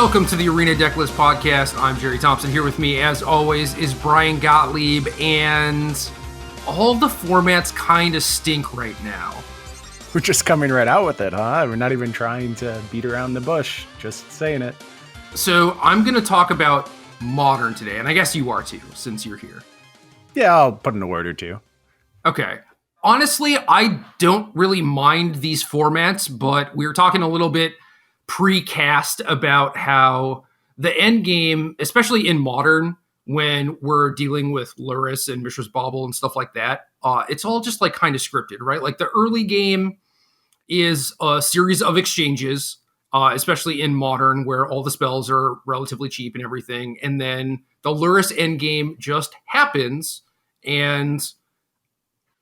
Welcome to the Arena Decklists podcast. I'm Jerry Thompson. Here with me, as always, is Brian Gottlieb, and all the formats kind of stink right now. We're just coming right out with it, huh? We're not even trying to beat around the bush, just saying it. So I'm going to talk about Modern today, and I guess you are too, since you're here. Yeah, I'll put in a word or two. Okay. Honestly, I don't really mind these formats, but we were talking a little bit pre-cast about how the end game, especially in Modern, when we're dealing with Lurrus and Mishra's Bauble and stuff like that, it's all just like kind of scripted, right? Like the early game is a series of exchanges, especially in Modern, where all the spells are relatively cheap and everything. And then the Lurrus end game just happens, and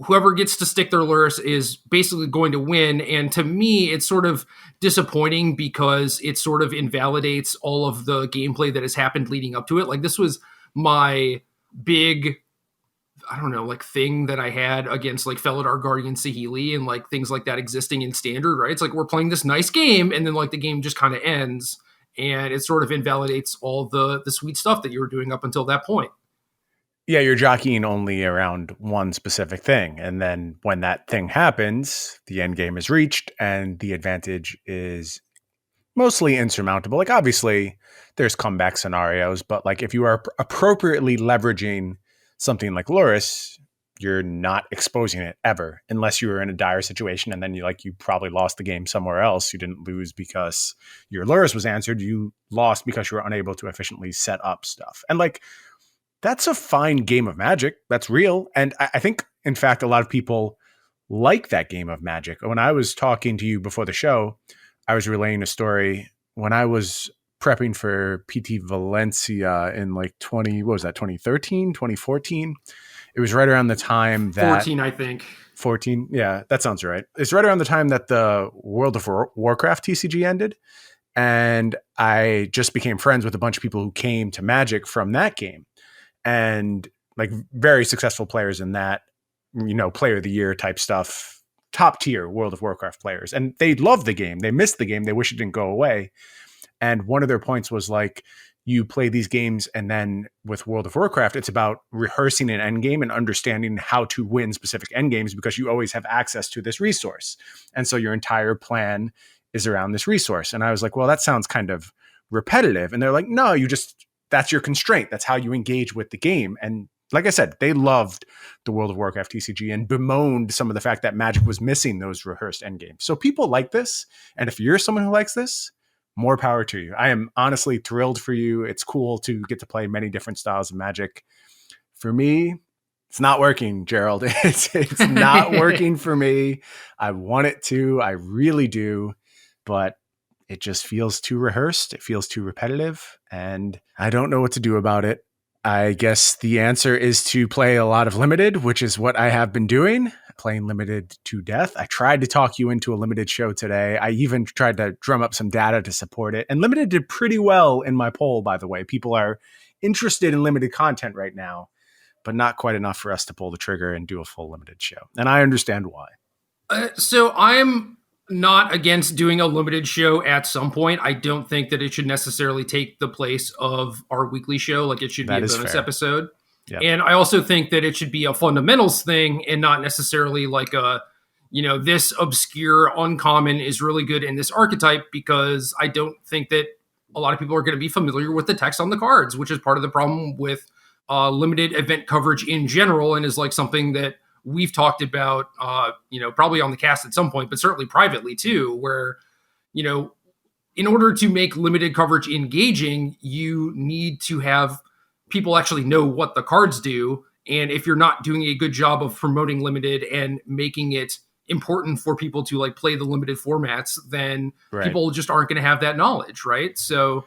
whoever gets to stick their Lurrus is basically going to win. And to me, it's sort of disappointing because it sort of invalidates all of the gameplay that has happened leading up to it. Like, this was my big, I don't know, like thing that I had against like Felidar Guardian Saheeli and like things like that existing in Standard, right? It's like we're playing this nice game and then like the game just kind of ends and it sort of invalidates all the sweet stuff that you were doing up until that point. Yeah, you're jockeying only around one specific thing. And then when that thing happens, the end game is reached and the advantage is mostly insurmountable. Like, obviously, there's comeback scenarios, but like if you are appropriately leveraging something like Lurrus, you're not exposing it ever, unless you were in a dire situation and then you probably lost the game somewhere else. You didn't lose because your Lurrus was answered. You lost because you were unable to efficiently set up stuff. And like, that's a fine game of Magic. That's real. And I think, in fact, a lot of people like that game of Magic. When I was talking to you before the show, I was relaying a story when I was prepping for PT Valencia in like 2013, 2014. It was right around the time that 14, I think. 14. Yeah, that sounds right. It's right around the time that the World of Warcraft TCG ended. And I just became friends with a bunch of people who came to Magic from that game. And like very successful players in that, player of the year type stuff, top tier World of Warcraft players. And they loved the game. They missed the game. They wish it didn't go away. And one of their points was like, you play these games and then with World of Warcraft, it's about rehearsing an end game and understanding how to win specific end games because you always have access to this resource. And so your entire plan is around this resource. And I was like, well, that sounds kind of repetitive. And they're like, no, that's your constraint. That's how you engage with the game. And like I said, they loved the World of Warcraft TCG and bemoaned some of the fact that Magic was missing those rehearsed endgames. So people like this. And if you're someone who likes this, more power to you. I am honestly thrilled for you. It's cool to get to play many different styles of Magic. For me, it's not working, Gerald. It's not working for me. I want it to. I really do. But it just feels too rehearsed. It feels too repetitive, and I don't know what to do about it. I guess the answer is to play a lot of Limited, which is what I have been doing, playing Limited to death. I tried to talk you into a Limited show today. I even tried to drum up some data to support it, and Limited did pretty well in my poll, by the way. People are interested in Limited content right now, but not quite enough for us to pull the trigger and do a full Limited show. And I understand why. So I'm not against doing a Limited show at some point. I don't think that it should necessarily take the place of our weekly show. Like, it should be a bonus episode. Yep. And I also think that it should be a fundamentals thing and not necessarily like this obscure uncommon is really good in this archetype, because I don't think that a lot of people are going to be familiar with the text on the cards, which is part of the problem with limited event coverage in general, and is like something that we've talked about, probably on the cast at some point, but certainly privately too, where, in order to make limited coverage engaging, you need to have people actually know what the cards do. And if you're not doing a good job of promoting limited and making it important for people to like play the limited formats, then people just aren't going to have that knowledge. Right. So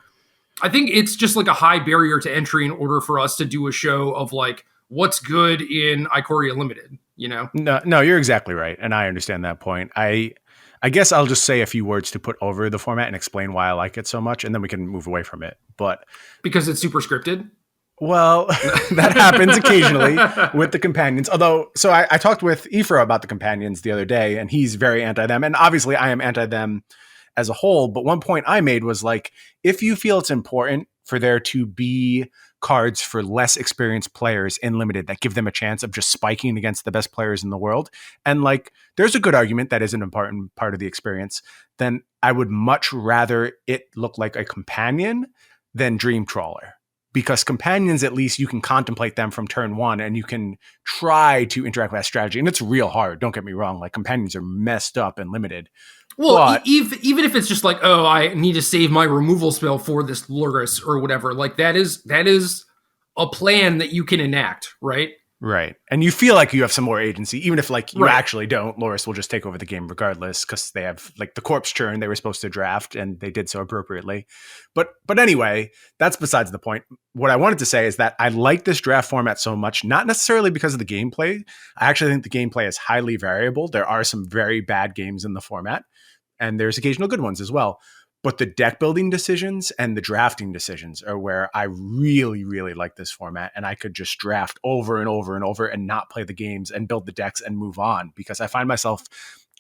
I think it's just like a high barrier to entry in order for us to do a show of like what's good in Ikoria Limited. No, you're exactly right. And I understand that point. I guess I'll just say a few words to put over the format and explain why I like it so much, and then we can move away from it. But because it's super scripted? Well, that happens occasionally with the companions. Although, so I talked with Ifra about the companions the other day, and he's very anti them. And obviously I am anti them as a whole. But one point I made was like, if you feel it's important for there to be cards for less experienced players in limited that give them a chance of just spiking against the best players in the world, and like there's a good argument that is an important part of the experience, then I would much rather it look like a companion than Dream Trawler. Because companions, at least you can contemplate them from turn one and you can try to interact with that strategy. And it's real hard. Don't get me wrong. Like companions are messed up and limited. Well, but even if it's just like, oh, I need to save my removal spell for this Lurrus or whatever, like that is a plan that you can enact, right? Right. And you feel like you have some more agency, even if like you actually don't. Lurrus will just take over the game regardless because they have like the corpse churn they were supposed to draft and they did so appropriately. But anyway, that's besides the point. What I wanted to say is that I like this draft format so much, not necessarily because of the gameplay. I actually think the gameplay is highly variable. There are some very bad games in the format and there's occasional good ones as well. But the deck building decisions and the drafting decisions are where I really, really like this format. And I could just draft over and over and over and not play the games and build the decks and move on, because I find myself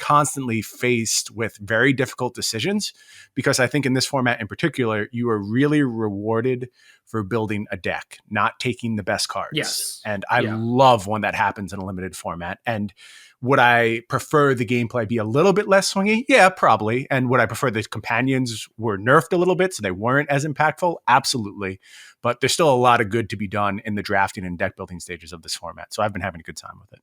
constantly faced with very difficult decisions, because I think in this format in particular, you are really rewarded for building a deck, not taking the best cards. Yes. And I love when that happens in a limited format. And would I prefer the gameplay be a little bit less swingy? Yeah, probably. And would I prefer the companions were nerfed a little bit so they weren't as impactful? Absolutely. But there's still a lot of good to be done in the drafting and deck building stages of this format. So I've been having a good time with it.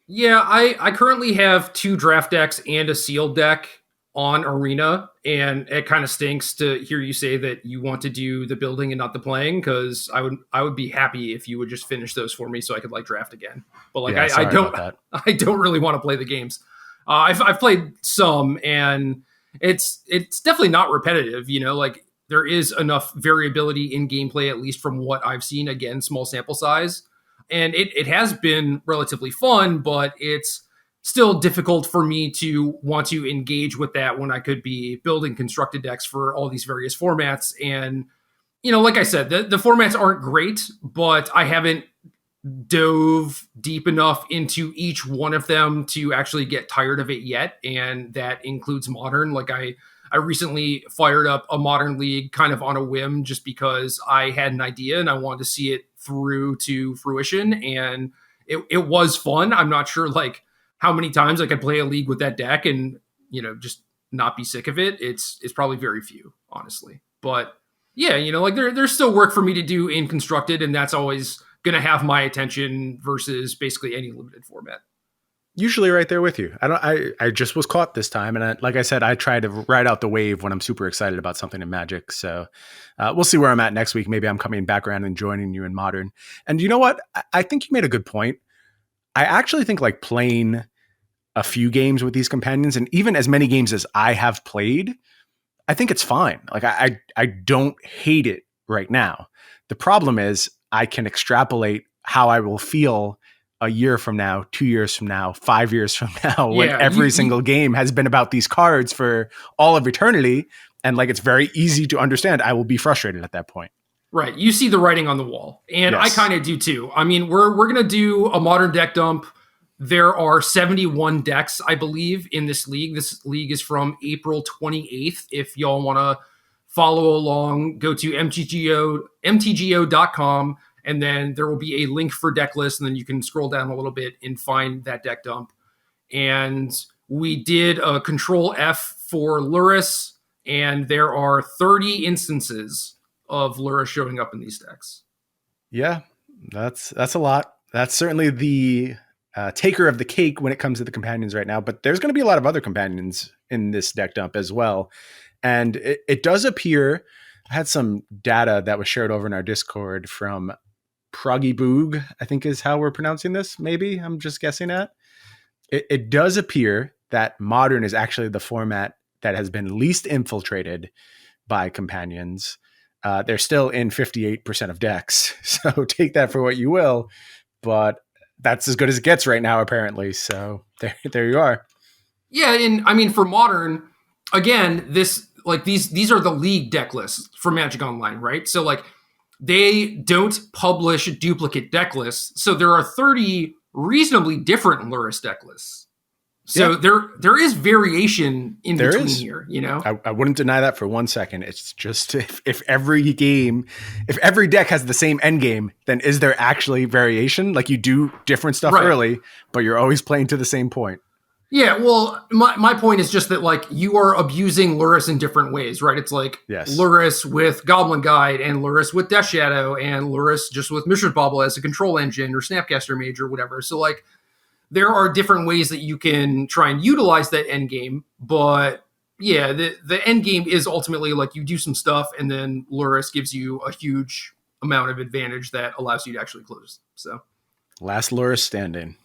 Yeah, I currently have 2 draft decks and a sealed deck on Arena, and it kind of stinks to hear you say that you want to do the building and not the playing, because I would be happy if you would just finish those for me so I could like draft again. But like I don't really want to play the games. I've played some, and it's definitely not repetitive. You know, like there is enough variability in gameplay, at least from what I've seen. Again, small sample size, and it has been relatively fun, but it's still difficult for me to want to engage with that when I could be building constructed decks for all these various formats. And, you know, like I said, the formats aren't great, but I haven't dove deep enough into each one of them to actually get tired of it yet. And that includes Modern. Like I recently fired up a Modern League kind of on a whim, just because I had an idea and I wanted to see it through to fruition. And it was fun. I'm not sure like how many times I could play a league with that deck and, you know, just not be sick of it. It's probably very few, honestly. But yeah, you know, like there's still work for me to do in constructed, and that's always going to have my attention versus basically any limited format. Usually right there with you. I just was caught this time. And like I said, I try to ride out the wave when I'm super excited about something in Magic. So we'll see where I'm at next week. Maybe I'm coming back around and joining you in Modern. And you know what? I think you made a good point. I actually think like playing a few games with these companions, and even as many games as I have played, I think it's fine. Like I don't hate it right now. The problem is I can extrapolate how I will feel a year from now, 2 years from now, 5 years from now, when every single game has been about these cards for all of eternity. And like, it's very easy to understand. I will be frustrated at that point. Right. You see the writing on the wall. And yes. I kind of do too. I mean, we're going to do a Modern deck dump. There are 71 decks, I believe, in this league. This league is from April 28th. If y'all want to follow along, go to mtgo.com, and then there will be a link for deck list, and then you can scroll down a little bit and find that deck dump. And we did a Control F for Lurrus, and there are 30 instances of Lurrus showing up in these decks. Yeah, that's a lot. That's certainly the taker of the cake when it comes to the companions right now, but there's going to be a lot of other companions in this deck dump as well. And it does appear, I had some data that was shared over in our Discord from Proggy Boog, I think is how we're pronouncing this. Maybe I'm just guessing at. It does appear that Modern is actually the format that has been least infiltrated by companions. They're still in 58% of decks. So take that for what you will, but that's as good as it gets right now, apparently. So there you are. Yeah. And I mean, for Modern, again, these are the league deck lists for Magic Online, right? So like they don't publish duplicate deck lists. So there are 30 reasonably different Lurrus deck lists. So there is variation in between here, you know? I wouldn't deny that for 1 second. It's just if every deck has the same end game, then is there actually variation? Like you do different stuff early, but you're always playing to the same point. Yeah, well, my point is just that, like, you are abusing Lurrus in different ways, right? It's like Lurrus with Goblin Guide and Lurrus with Death Shadow and Lurrus just with Mishra's Bauble as a control engine or Snapcaster Mage or whatever. So, like, there are different ways that you can try and utilize that end game, but yeah, the end game is ultimately like you do some stuff and then Lurrus gives you a huge amount of advantage that allows you to actually close. So last Lurrus standing.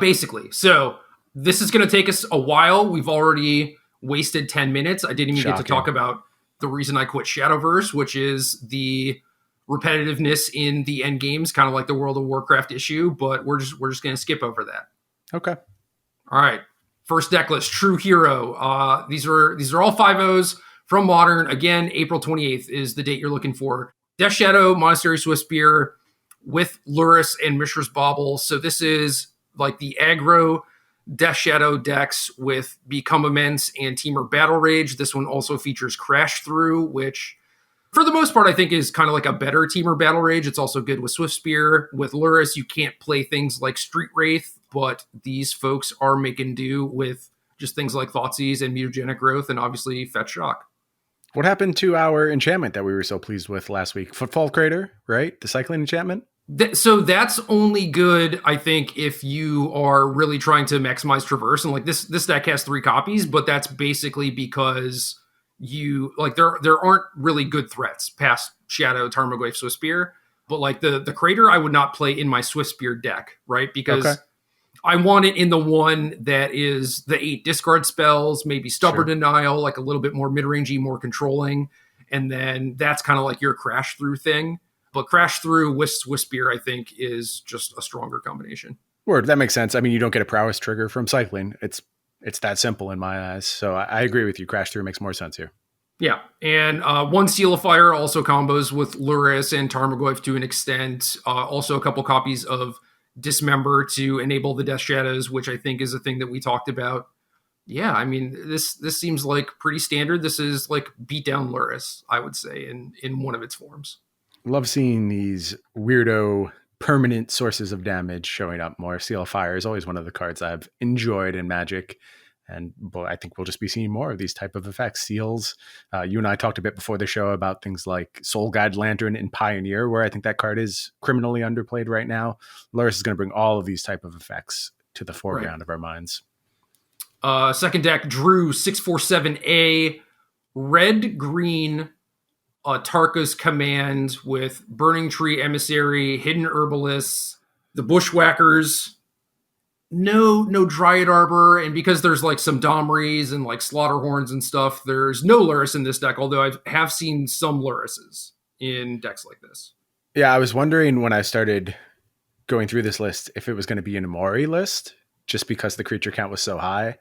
Basically. So this is going to take us a while. We've already wasted 10 minutes. I didn't even get to talk about the reason I quit Shadowverse, which is the repetitiveness in the end games, kind of like the World of Warcraft issue, but we're just going to skip over that. Okay. All right. First deck list, True Hero. These are all 5-0s from Modern. Again, April 28th is the date you're looking for. Death Shadow, Monastery Swiftspear with Lurrus and Mishra's Bauble. So this is like the aggro Death Shadow decks with Become Immense and Temur Battle Rage. This one also features Crash Through, which for the most part, I think is kind of like a better Temur Battle Rage. It's also good with Swiftspear. With Lurrus, you can't play things like Street Wraith, but these folks are making do with just things like Thoughtseize and Mutagenic Growth and obviously Fetch Shock. What happened to our enchantment that we were so pleased with last week? Footfall Crater, right? The cycling enchantment? So that's only good, I think, if you are really trying to maximize Traverse. And like this deck has 3 copies, but that's basically because you like there aren't really good threats past Shadow, Tarmogoyf, Swiftspear, but like the Crater I would not play in my Swiftspear deck, right? Because I want it in the one that is the 8 discard spells, maybe Stubborn Denial, like a little bit more mid-rangey, more controlling, and then that's kind of like your Crash Through thing. But Crash Through with Swiftspear, I think, is just a stronger combination. Word, that makes sense. I mean, you don't get a prowess trigger from cycling. It's that simple in my eyes. So I agree with you. Crash Through makes more sense here. Yeah. And one Seal of Fire also combos with Lurrus and Tarmogoyf to an extent. Also a couple copies of Dismember to enable the Death Shadows, which I think is a thing that we talked about. Yeah, I mean, this seems like pretty standard. This is like beat down Lurrus, I would say, in one of its forms. Love seeing these weirdo permanent sources of damage showing up more. Seal of Fire is always one of the cards I've enjoyed in Magic. And I think we'll just be seeing more of these type of effects. Seals. You and I talked a bit before the show about things like Soul Guide Lantern and Pioneer, where I think that card is criminally underplayed right now. Lurrus is going to bring all of these type of effects to the foreground of our minds. Second deck, Drew 647A, red-green Atarka's Command with Burning Tree Emissary, Hidden Herbalists, the Bushwhackers, no Dryad Arbor, and because there's like some Domries and like Slaughterhorns and stuff, there's no Lurrus in this deck, although I have seen some Lurruses in decks like this. Yeah, I was wondering when I started going through this list if it was going to be an Amori list, just because the creature count was so high,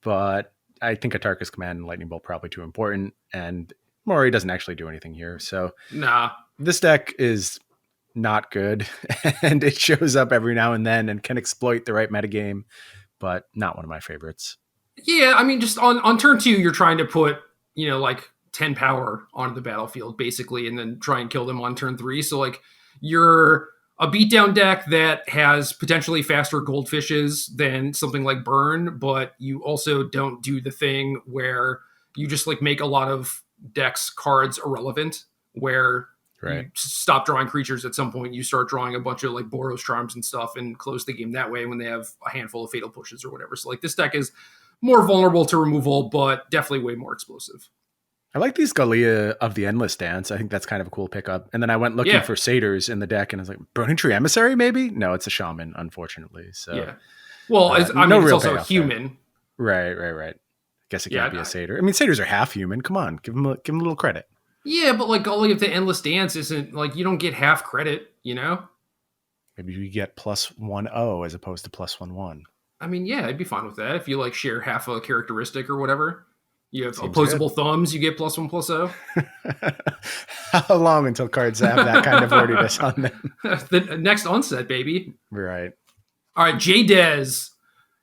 but I think Atarka's Command and Lightning Bolt probably too important, and Mori doesn't actually do anything here. So this deck is not good, and it shows up every now and then and can exploit the right metagame, but not one of my favorites. Yeah, I mean, just on turn 2, you're trying to put, like 10 power onto the battlefield, basically, and then try and kill them on turn 3. So, like, you're a beatdown deck that has potentially faster goldfishes than something like Burn, but you also don't do the thing where you just, like, make a lot of decks cards irrelevant, where you stop drawing creatures at some point, you start drawing a bunch of like Boros Charms and stuff and close the game that way when they have a handful of Fatal Pushes or whatever. So like this deck is more vulnerable to removal, but definitely way more explosive. I like these Galea of the Endless Dance. I think that's kind of a cool pickup. And then I went looking for satyrs in the deck and I was like, Burning Tree Emissary maybe? No, it's a shaman, unfortunately. So yeah. Well, it's also a human. There. Right. Guess it can't be a satyr. I mean, satyrs are half human. Come on, give them a little credit. Yeah, but like Gully of the Endless Dance isn't like, you don't get half credit, Maybe you get +1/0 as opposed to +1/1. I mean, yeah, I'd be fine with that if you like share half a characteristic or whatever. You have opposable thumbs, you get +1/+0. How long until cards have that kind of wordiness on them? The next onset, baby. Right. All right, J-Dez.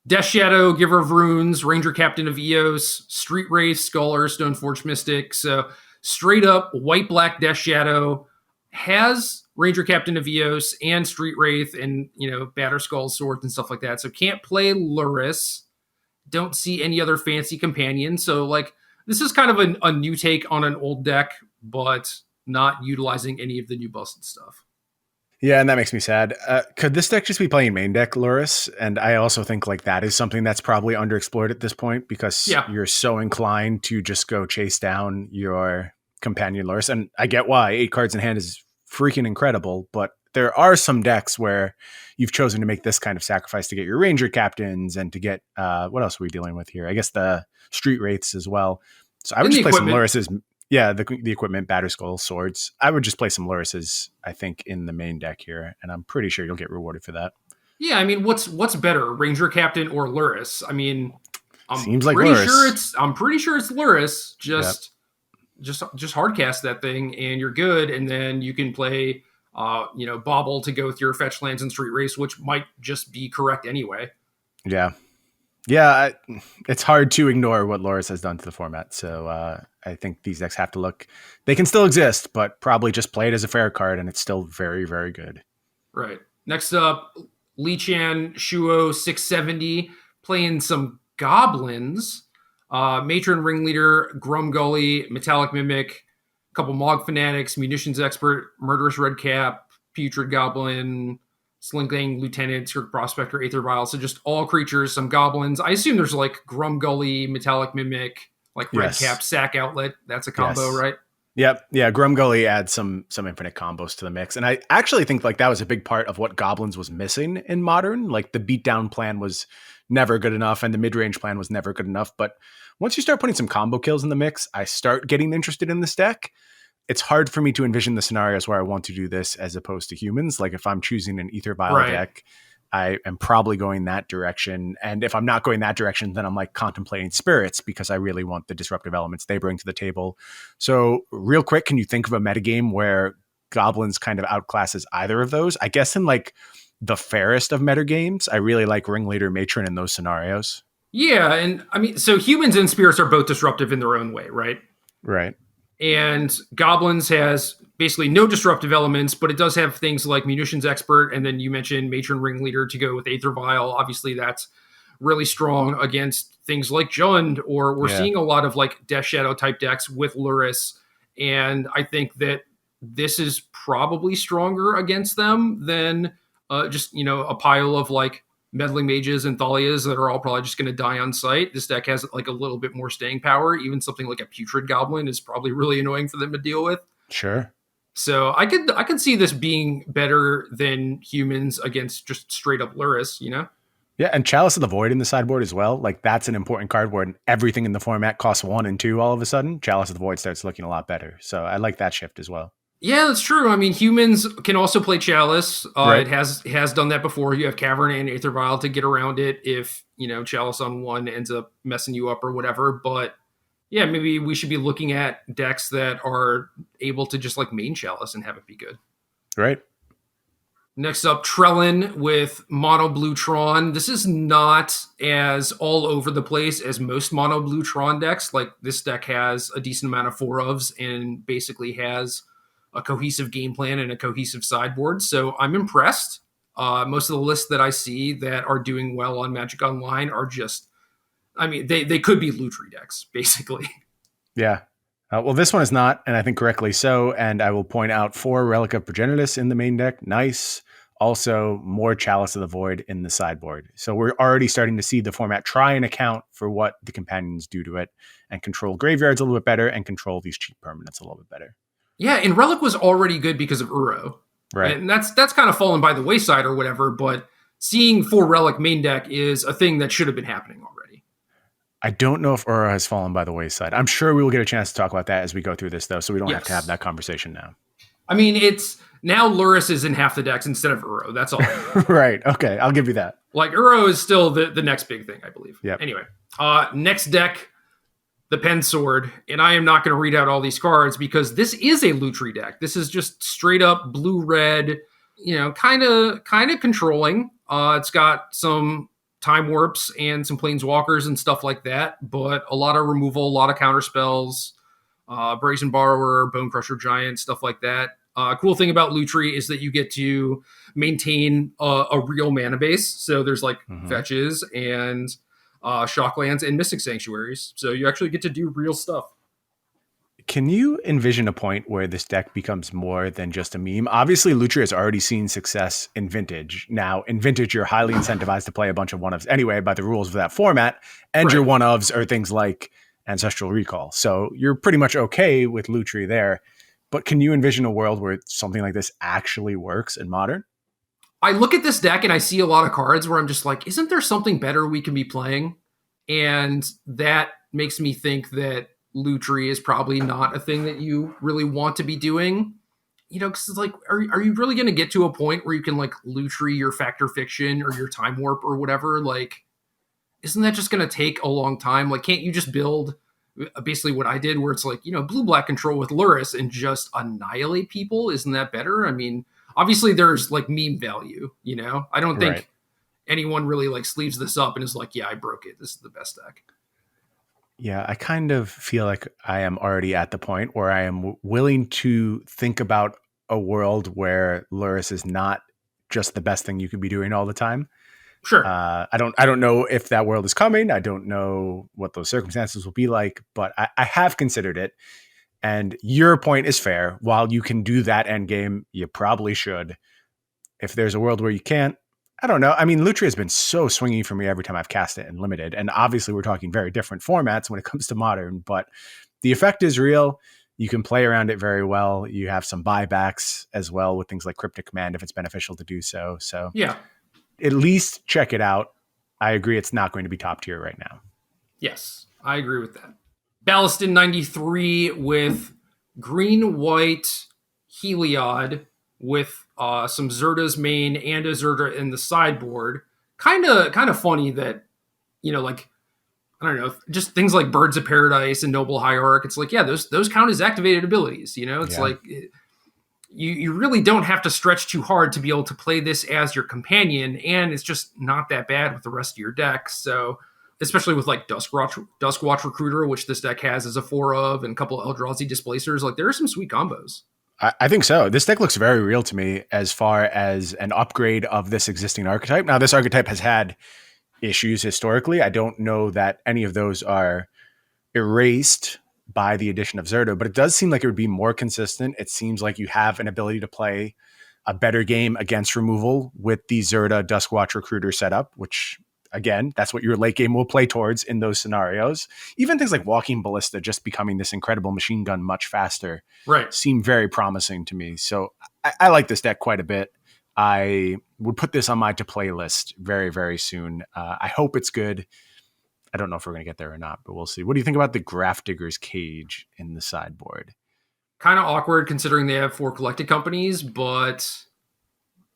Death Shadow, Giver of Runes, Ranger Captain of Eos, Street Wraith, Scholar, Stoneforge Mystic. So straight up white-black Death Shadow has Ranger Captain of Eos and Street Wraith and, Batter Skull swords and stuff like that. So can't play Lurrus. Don't see any other fancy companion. So, this is kind of a new take on an old deck, but not utilizing any of the new busted stuff. Yeah, and that makes me sad. Could this deck just be playing main deck Lurrus? And I also think that is something that's probably underexplored at this point because you're so inclined to just go chase down your companion Lurrus. And I get why 8 cards in hand is freaking incredible, but there are some decks where you've chosen to make this kind of sacrifice to get your Ranger Captains and to get, what else are we dealing with here? I guess the Street Wraiths as well. So I would just play some Lurruses. Yeah, the equipment, Batter Skull, swords. I would just play some Lurruses, I think, in the main deck here, and I'm pretty sure you'll get rewarded for that. Yeah, I mean, what's better, Ranger Captain or Lurrus? I mean, seems like Lurrus. I'm pretty sure it's Lurrus. Just hardcast that thing, and you're good. And then you can play, Bobble to go with your fetch lands and Street Race, which might just be correct anyway. Yeah. Yeah, it's hard to ignore what Lurrus has done to the format. So I think these decks have to look, they can still exist, but probably just play it as a fair card, and it's still very, very good. Right. Next up, Lee-Chan Shuo 670, playing some Goblins. Matron Ringleader, Grumgully, Metallic Mimic, a couple Mog Fanatics, Munitions Expert, Murderous Redcap, Putrid Goblin, Slinking Lieutenant, Skirk Prospector, Aether Vial. So just all creatures, some goblins. I assume there's Grumgully, Metallic Mimic, Redcap, Sack Outlet. That's a combo, right? Yep. Yeah, Grumgully adds some infinite combos to the mix. And I actually think that was a big part of what Goblins was missing in Modern. The beatdown plan was never good enough and the mid-range plan was never good enough. But once you start putting some combo kills in the mix, I start getting interested in this deck. It's hard for me to envision the scenarios where I want to do this as opposed to humans. If I'm choosing an Aether Vial deck, I am probably going that direction. And if I'm not going that direction, then I'm contemplating Spirits because I really want the disruptive elements they bring to the table. So real quick, can you think of a metagame where Goblins kind of outclasses either of those? I guess in the fairest of metagames, I really like Ringleader Matron in those scenarios. Yeah. And I mean, so humans and Spirits are both disruptive in their own way, right? Right. And Goblins has basically no disruptive elements, but it does have things like Munitions Expert, and then you mentioned Matron Ringleader to go with Aether Vial. Obviously, that's really strong against things like Jund, or we're seeing a lot of Death Shadow type decks with Lurrus, and I think that this is probably stronger against them than just a pile of Meddling Mages and Thalias that are all probably just going to die on sight. This deck has a little bit more staying power. Even something like a Putrid Goblin is probably really annoying for them to deal with. Sure. So I could see this being better than humans against just straight up Lurrus, Yeah, and Chalice of the Void in the sideboard as well. That's an important card where everything in the format costs 1 and 2 all of a sudden. Chalice of the Void starts looking a lot better. So I like that shift as well. Yeah, that's true. I mean, humans can also play Chalice. Right. It has done that before. You have Cavern and Aether Vial to get around it if, Chalice on 1 ends up messing you up or whatever. But yeah, maybe we should be looking at decks that are able to just main Chalice and have it be good. Right. Next up, Trellin with Mono Blue Tron. This is not as all over the place as most Mono Blue Tron decks. This deck has a decent amount of 4-ofs and basically has a cohesive game plan and a cohesive sideboard. So I'm impressed. Most of the lists that I see that are doing well on Magic Online are just, they could be Lutri decks, basically. Yeah. Well, this one is not, and I think correctly so. And I will point out 4 Relic of Progenitus in the main deck. Nice. Also, more Chalice of the Void in the sideboard. So we're already starting to see the format try and account for what the companions do to it and control graveyards a little bit better and control these cheap permanents a little bit better. Yeah, and Relic was already good because of Uro. Right. And that's kind of fallen by the wayside or whatever, but seeing 4 Relic main deck is a thing that should have been happening already. I don't know if Uro has fallen by the wayside. I'm sure we will get a chance to talk about that as we go through this, though, so we don't have to have that conversation now. I mean, it's now Lurrus is in half the decks instead of Uro. That's all. Right. Okay. I'll give you that. Uro is still the next big thing, I believe. Yeah. Anyway, next deck, the Pen Sword. And I am not going to read out all these cards because this is a Lutri deck. This is just straight up blue-red, kind of controlling. It's got some time warps and some planeswalkers and stuff like that, but a lot of removal, a lot of counter spells, Brazen Borrower, Bone Crusher Giant, stuff like that. Cool thing about Lutri is that you get to maintain a real mana base. So there's like fetches and shocklands and mystic sanctuaries. So you actually get to do real stuff. Can you envision a point where this deck becomes more than just a meme? Obviously, Lutri has already seen success in Vintage. Now, in Vintage, you're highly incentivized to play a bunch of one-ofs anyway by the rules of that format, and your one-ofs are things like Ancestral Recall. So you're pretty much okay with Lutri there. But can you envision a world where something like this actually works in Modern? I look at this deck and I see a lot of cards where I'm just like, isn't there something better we can be playing? And that makes me think that Lutri is probably not a thing that you really want to be doing, you know, because it's like, are you really going to get to a point where you can like Lutri your Factor Fiction or your Time Warp or whatever? Like, isn't that just going to take a long time? Like, can't you just build basically what I did where it's like, you know, blue-black control with Lurrus and just annihilate people? Isn't that better? I mean, obviously there's like meme value, you know? I don't think anyone really like sleeves this up and is like, yeah, I broke it. This is the best deck. Yeah, I kind of feel like I am already at the point where I am willing to think about a world where Lurrus is not just the best thing you could be doing all the time. Sure. I don't know if that world is coming. I don't know what those circumstances will be like, but I have considered it. And your point is fair. While you can do that end game, you probably should. If there's a world where you can't, I don't know. I mean, Lutri has been so swingy for me every time I've cast it in Limited. And obviously we're talking very different formats when it comes to Modern, but the effect is real. You can play around it very well. You have some buybacks as well with things like Cryptic Command if it's beneficial to do so. So yeah, at least check it out. I agree it's not going to be top tier right now. Yes, I agree with that. Ballastin 93 with green-white Heliod with some Zerda's main and a Zerda in the sideboard. Kind of funny that, you know, like, I don't know, just things like Birds of Paradise and Noble Hierarch. It's like, yeah, those count as activated abilities. You know, it's like you really don't have to stretch too hard to be able to play this as your companion, and it's just not that bad with the rest of your deck. So, especially with like Duskwatch Recruiter, which this deck has as a 4 of, and a couple of Eldrazi Displacers, like there are some sweet combos. I think so. This deck looks very real to me as far as an upgrade of this existing archetype. Now, this archetype has had issues historically. I don't know that any of those are erased by the addition of Zerda, but it does seem like it would be more consistent. It seems like you have an ability to play a better game against removal with the Zerda Duskwatch Recruiter setup, which, again, that's what your late game will play towards in those scenarios. Even things like Walking Ballista just becoming this incredible machine gun much faster seem very promising to me. So I like this deck quite a bit. I would put this on my to-play list very, very soon. I hope it's good. I don't know if we're going to get there or not, but we'll see. What do you think about the Grafdigger's Cage in the sideboard? Kind of awkward considering they have 4 collected companies, but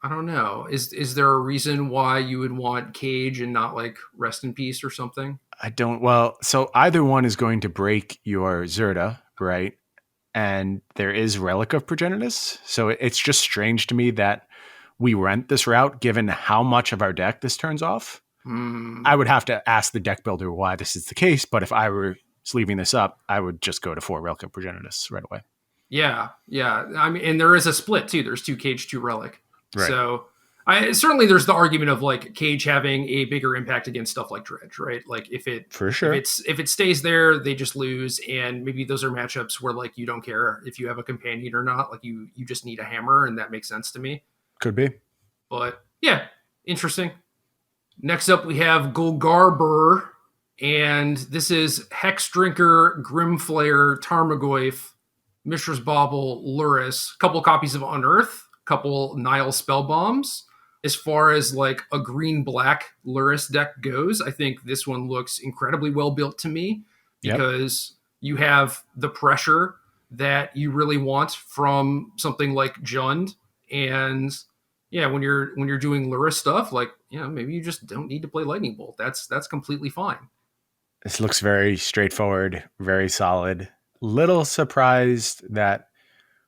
I don't know. Is there a reason why you would want Cage and not like Rest in Peace or something? I don't. Well, so either one is going to break your Zerda, right? And there is Relic of Progenitus. So it's just strange to me that we went this route given how much of our deck this turns off. I would have to ask the deck builder why this is the case, but if I were sleeving this up, I would just go to 4 Relic of Progenitus right away. Yeah. I mean, and there is a split too. There's 2 Cage, 2 Relic. Right. So certainly there's the argument of like Cage having a bigger impact against stuff like Dredge, right? Like if it for sure if it stays there, they just lose, and maybe those are matchups where like you don't care if you have a companion or not. Like you just need a hammer, and that makes sense to me. Could be, but yeah, interesting. Next up, we have Golgarbur, and this is Hexdrinker, Grimflayer, Tarmogoyf, Mishra's Bauble, Lurrus, couple copies of Unearth, couple Nile Spellbombs. As far as like a green-black Lurrus deck goes, I think this one looks incredibly well built to me because you have the pressure that you really want from something like Jund, and yeah, when you're doing Lurrus stuff, like, you know, maybe you just don't need to play Lightning Bolt. That's completely fine. This looks very straightforward, very solid. Little surprised that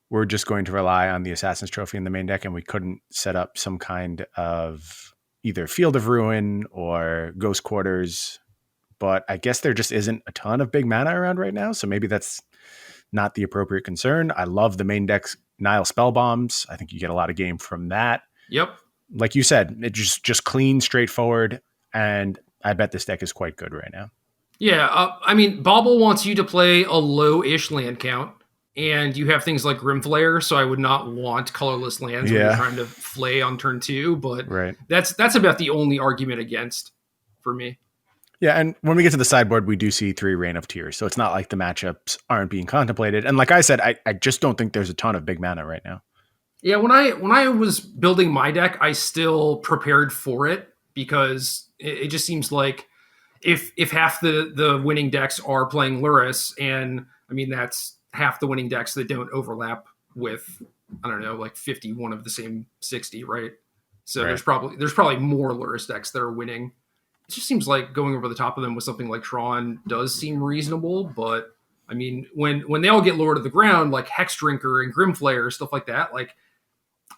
we're just going to rely on the Assassin's Trophy in the main deck and we couldn't set up some kind of either Field of Ruin or Ghost Quarters. But I guess there just isn't a ton of big mana around right now. So maybe that's not the appropriate concern. I love the main deck's Nile Spell Bombs. I think you get a lot of game from that. Yep. Like you said, it just clean, straightforward. And I bet this deck is quite good right now. Yeah. I mean, Bauble wants you to play a low-ish land count. And you have things like Grimflayer, so I would not want colorless lands when you're trying to flay on turn 2. But that's about the only argument against for me. Yeah, and when we get to the sideboard, we do see 3 Reign of Tears. So it's not like the matchups aren't being contemplated. And like I said, I just don't think there's a ton of big mana right now. Yeah, when I was building my deck, I still prepared for it because it just seems like if half the winning decks are playing Lurrus, and I mean that's half the winning decks that don't overlap with, I don't know, like 51 of the same 60, right? So there's probably more Lurrus decks that are winning. It just seems like going over the top of them with something like Tron does seem reasonable, but I mean, when they all get lower to the ground, like Hexdrinker and Grimflayer, stuff like that, like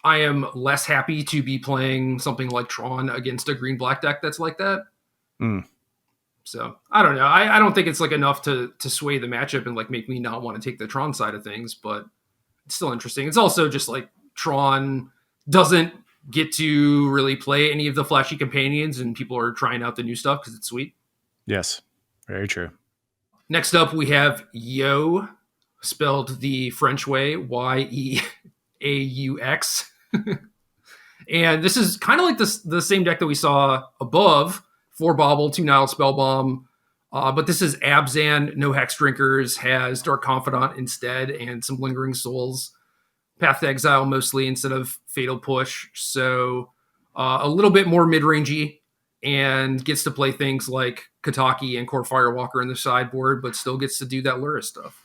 I am less happy to be playing something like Tron against a green-black deck that's like that. So I don't know. I don't think it's like enough to sway the matchup and like make me not want to take the Tron side of things, but it's still interesting. It's also just like Tron doesn't get to really play any of the flashy companions, and people are trying out the new stuff because it's sweet. Yes, very true. Next up, we have Yo, spelled the French way, Yeaux. And this is kind of like the same deck that we saw above. 4 Bauble, 2 Nile Spellbomb. But this is Abzan, no Hexdrinkers, has Dark Confidant instead, and some Lingering Souls. Path to Exile mostly instead of Fatal Push. So a little bit more mid-rangey, and gets to play things like Kataki and Core Firewalker in the sideboard, but still gets to do that Lurrus stuff.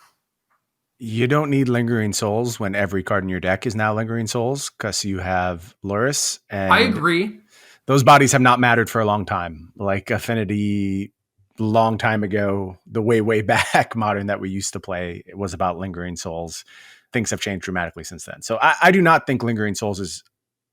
You don't need Lingering Souls when every card in your deck is now Lingering Souls, because you have Lurrus. And I agree. Those bodies have not mattered for a long time. Like Affinity, long time ago, the way back Modern that we used to play, it was about Lingering Souls. Things have changed dramatically since then. So I do not think Lingering Souls is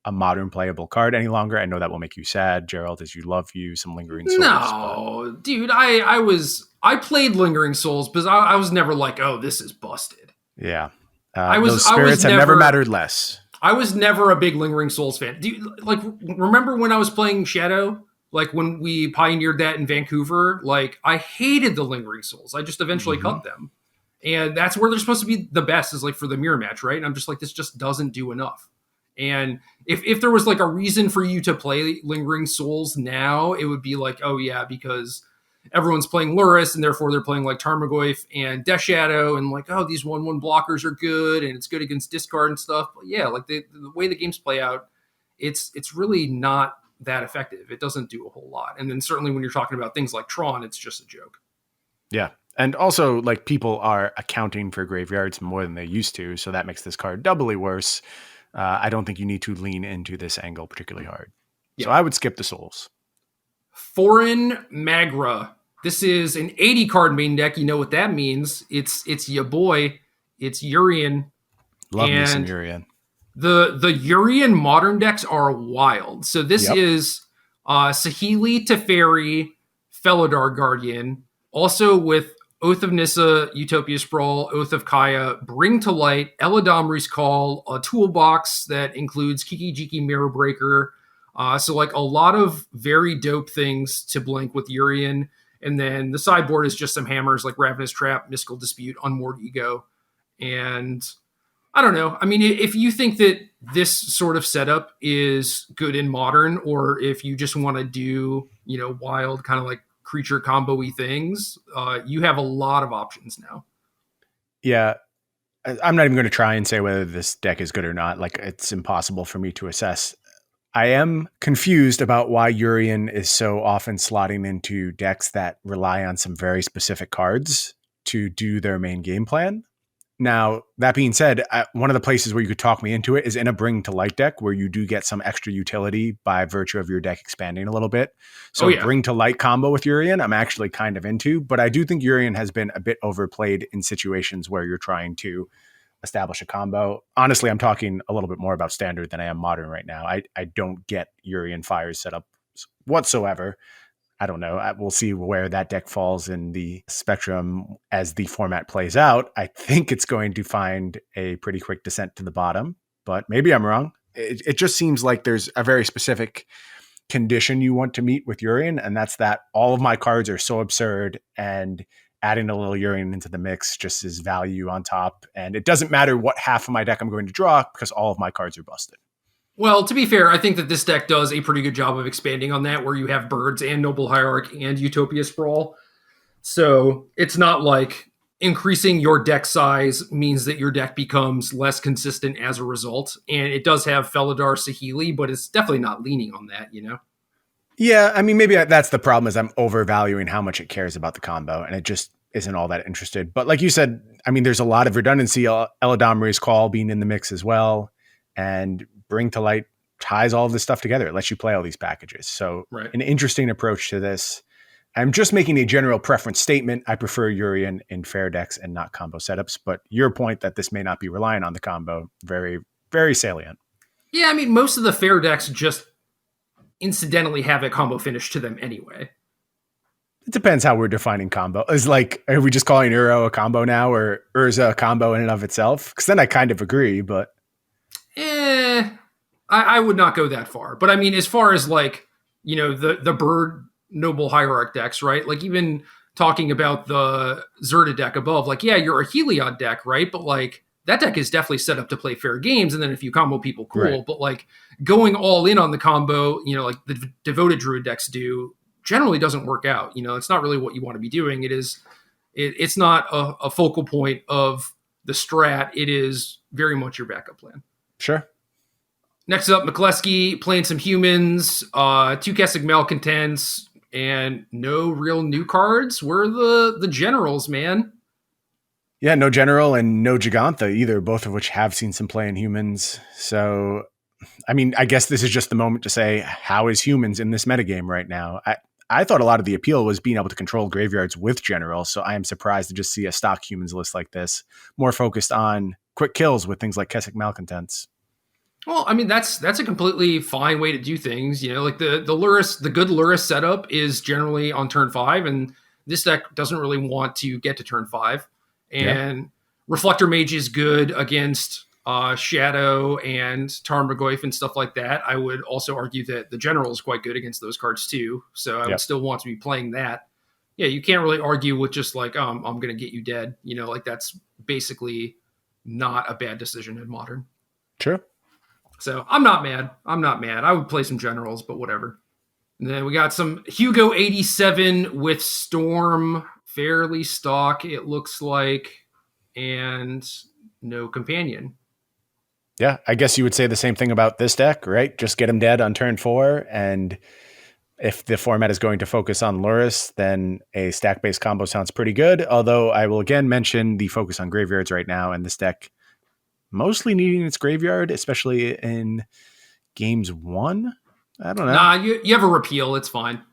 a Modern playable card any longer. I know that will make you sad, Gerald, as you love you some Lingering Souls. No, dude, I played Lingering Souls because I was never like, oh, this is busted. Yeah. Those spirits have never mattered less. I was never a big Lingering Souls fan. Do you, like, remember when I was playing Shadow? Like when we pioneered that in Vancouver? Like, I hated the Lingering Souls. I just eventually cut them. And that's where they're supposed to be the best, is like for the mirror match, right? And I'm just like, this just doesn't do enough. And if there was like a reason for you to play Lingering Souls now, it would be like, oh yeah, because everyone's playing Lurrus, and therefore they're playing like Tarmogoyf and Death Shadow, and like, oh, these 1/1 blockers are good, and it's good against discard and stuff. But yeah, like the way the games play out, it's really not that effective. It doesn't do a whole lot. And then certainly when you're talking about things like Tron, it's just a joke. Yeah. And also, like, people are accounting for graveyards more than they used to, so that makes this card doubly worse. I don't think you need to lean into this angle particularly hard. Yeah. So I would skip the Souls. Foreign Magra. This is an 80 card main deck. You know what that means. It's your boy. It's Yorion. Love me some Yorion. The Yorion modern decks are wild. So this is Saheeli, Teferi, Felidar Guardian. Also with Oath of Nissa, Utopia Sprawl, Oath of Kaya, Bring to Light, Eladamri's Call, a toolbox that includes Kiki Jiki Mirror Breaker. So like a lot of very dope things to blink with Yorion. And then the sideboard is just some hammers like Ravenous Trap, Mystical Dispute, Unmoored Ego. And I don't know. I mean, if you think that this sort of setup is good in Modern, or if you just want to do, you know, wild kind of like creature combo-y things, you have a lot of options now. Yeah. I'm not even going to try and say whether this deck is good or not. Like, it's impossible for me to assess. I am confused about why Yorion is so often slotting into decks that rely on some very specific cards to do their main game plan. Now, that being said, one of the places where you could talk me into it is in a Bring to Light deck, where you do get some extra utility by virtue of your deck expanding a little bit. So Bring to Light combo with Yorion, I'm actually kind of into, but I do think Yorion has been a bit overplayed in situations where you're trying to establish a combo. Honestly, I'm talking a little bit more about Standard than I am Modern right now. I don't get Yorion Fire's setup whatsoever. I don't know. We'll see where that deck falls in the spectrum as the format plays out. I think it's going to find a pretty quick descent to the bottom, but maybe I'm wrong. It just seems like there's a very specific condition you want to meet with Yorion, and that's that all of my cards are so absurd, and adding a little Yorion into the mix just is value on top. And it doesn't matter what half of my deck I'm going to draw because all of my cards are busted. Well, to be fair, I think that this deck does a pretty good job of expanding on that, where you have Birds and Noble Hierarch and Utopia Sprawl. So it's not like increasing your deck size means that your deck becomes less consistent as a result. And it does have Felidar Saheeli, but it's definitely not leaning on that, you know? Yeah, I mean, maybe that's the problem, is I'm overvaluing how much it cares about the combo, and it just isn't all that interested. But like you said, I mean, there's a lot of redundancy. Eladamri's Call being in the mix as well, and Bring to Light ties all of this stuff together. It lets you play all these packages. So An interesting approach to this. I'm just making a general preference statement. I prefer Yorion in fair decks and not combo setups. But your point that this may not be relying on the combo, very, very salient. Yeah, I mean, most of the fair decks just incidentally have a combo finish to them anyway. It depends how we're defining combo. Is like, are we just calling Uro a combo now, or Urza a combo in and of itself? Because then I kind of agree, but... I would not go that far. But I mean, as far as like, you know, the Bird Noble Hierarch decks, right? Like even talking about the Zerta deck above, like, yeah, you're a Heliod deck, right? But like that deck is definitely set up to play fair games. And then if you combo people, cool. Right. But like going all in on the combo, you know, like the Devoted Druid decks do, generally doesn't work out. You know, it's not really what you want to be doing. It's not a focal point of the strat. It is very much your backup plan. Sure. Next up, McCleskey playing some humans, 2 Kessig Malcontents, and no real new cards. We're the generals, man. Yeah, no general and no Gigantha either, both of which have seen some play in humans. So, I mean, I guess this is just the moment to say, how is humans in this metagame right now? I thought a lot of the appeal was being able to control graveyards with general, so I am surprised to just see a stock humans list like this, more focused on quick kills with things like Kessig Malcontents. Well, I mean, that's a completely fine way to do things. You know, like the Lurrus, the good Lurrus setup is generally on turn 5, and this deck doesn't really want to get to turn 5. And Reflector Mage is good against Shadow and Tarmogoyf and stuff like that. I would also argue that the General is quite good against those cards too. So I would still want to be playing that. Yeah, you can't really argue with just like, I'm going to get you dead. You know, like that's basically not a bad decision in Modern. Sure. So I'm not mad. I would play some generals, but whatever. And then we got some Hugo 87 with Storm, fairly stock, it looks like, and no companion. Yeah, I guess you would say the same thing about this deck, right? Just get him dead on turn 4. And if the format is going to focus on Lurrus, then a stack-based combo sounds pretty good. Although I will again mention the focus on graveyards right now, and this deck mostly needing its graveyard, especially in games 1. I don't know. Nah, you have a repeal. It's fine.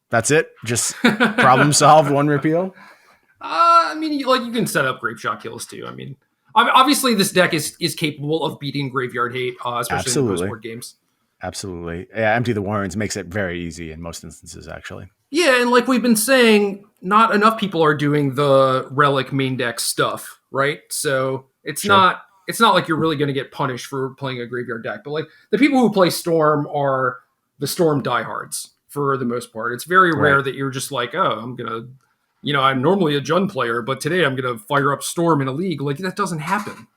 That's it? Just problem solved, 1 repeal? I mean, you can set up Grape Shot kills too. I mean, obviously this deck is capable of beating Graveyard Hate, especially in post-board games. Absolutely. Yeah, Empty the Warrens makes it very easy in most instances, actually. Yeah, and like we've been saying, not enough people are doing the Relic main deck stuff, right? So it's not like you're really going to get punished for playing a graveyard deck. But like the people who play Storm are the Storm diehards for the most part. It's very rare that you're just like, oh, I'm going to, you know, I'm normally a Jund player, but today I'm going to fire up Storm in a league. Like that doesn't happen.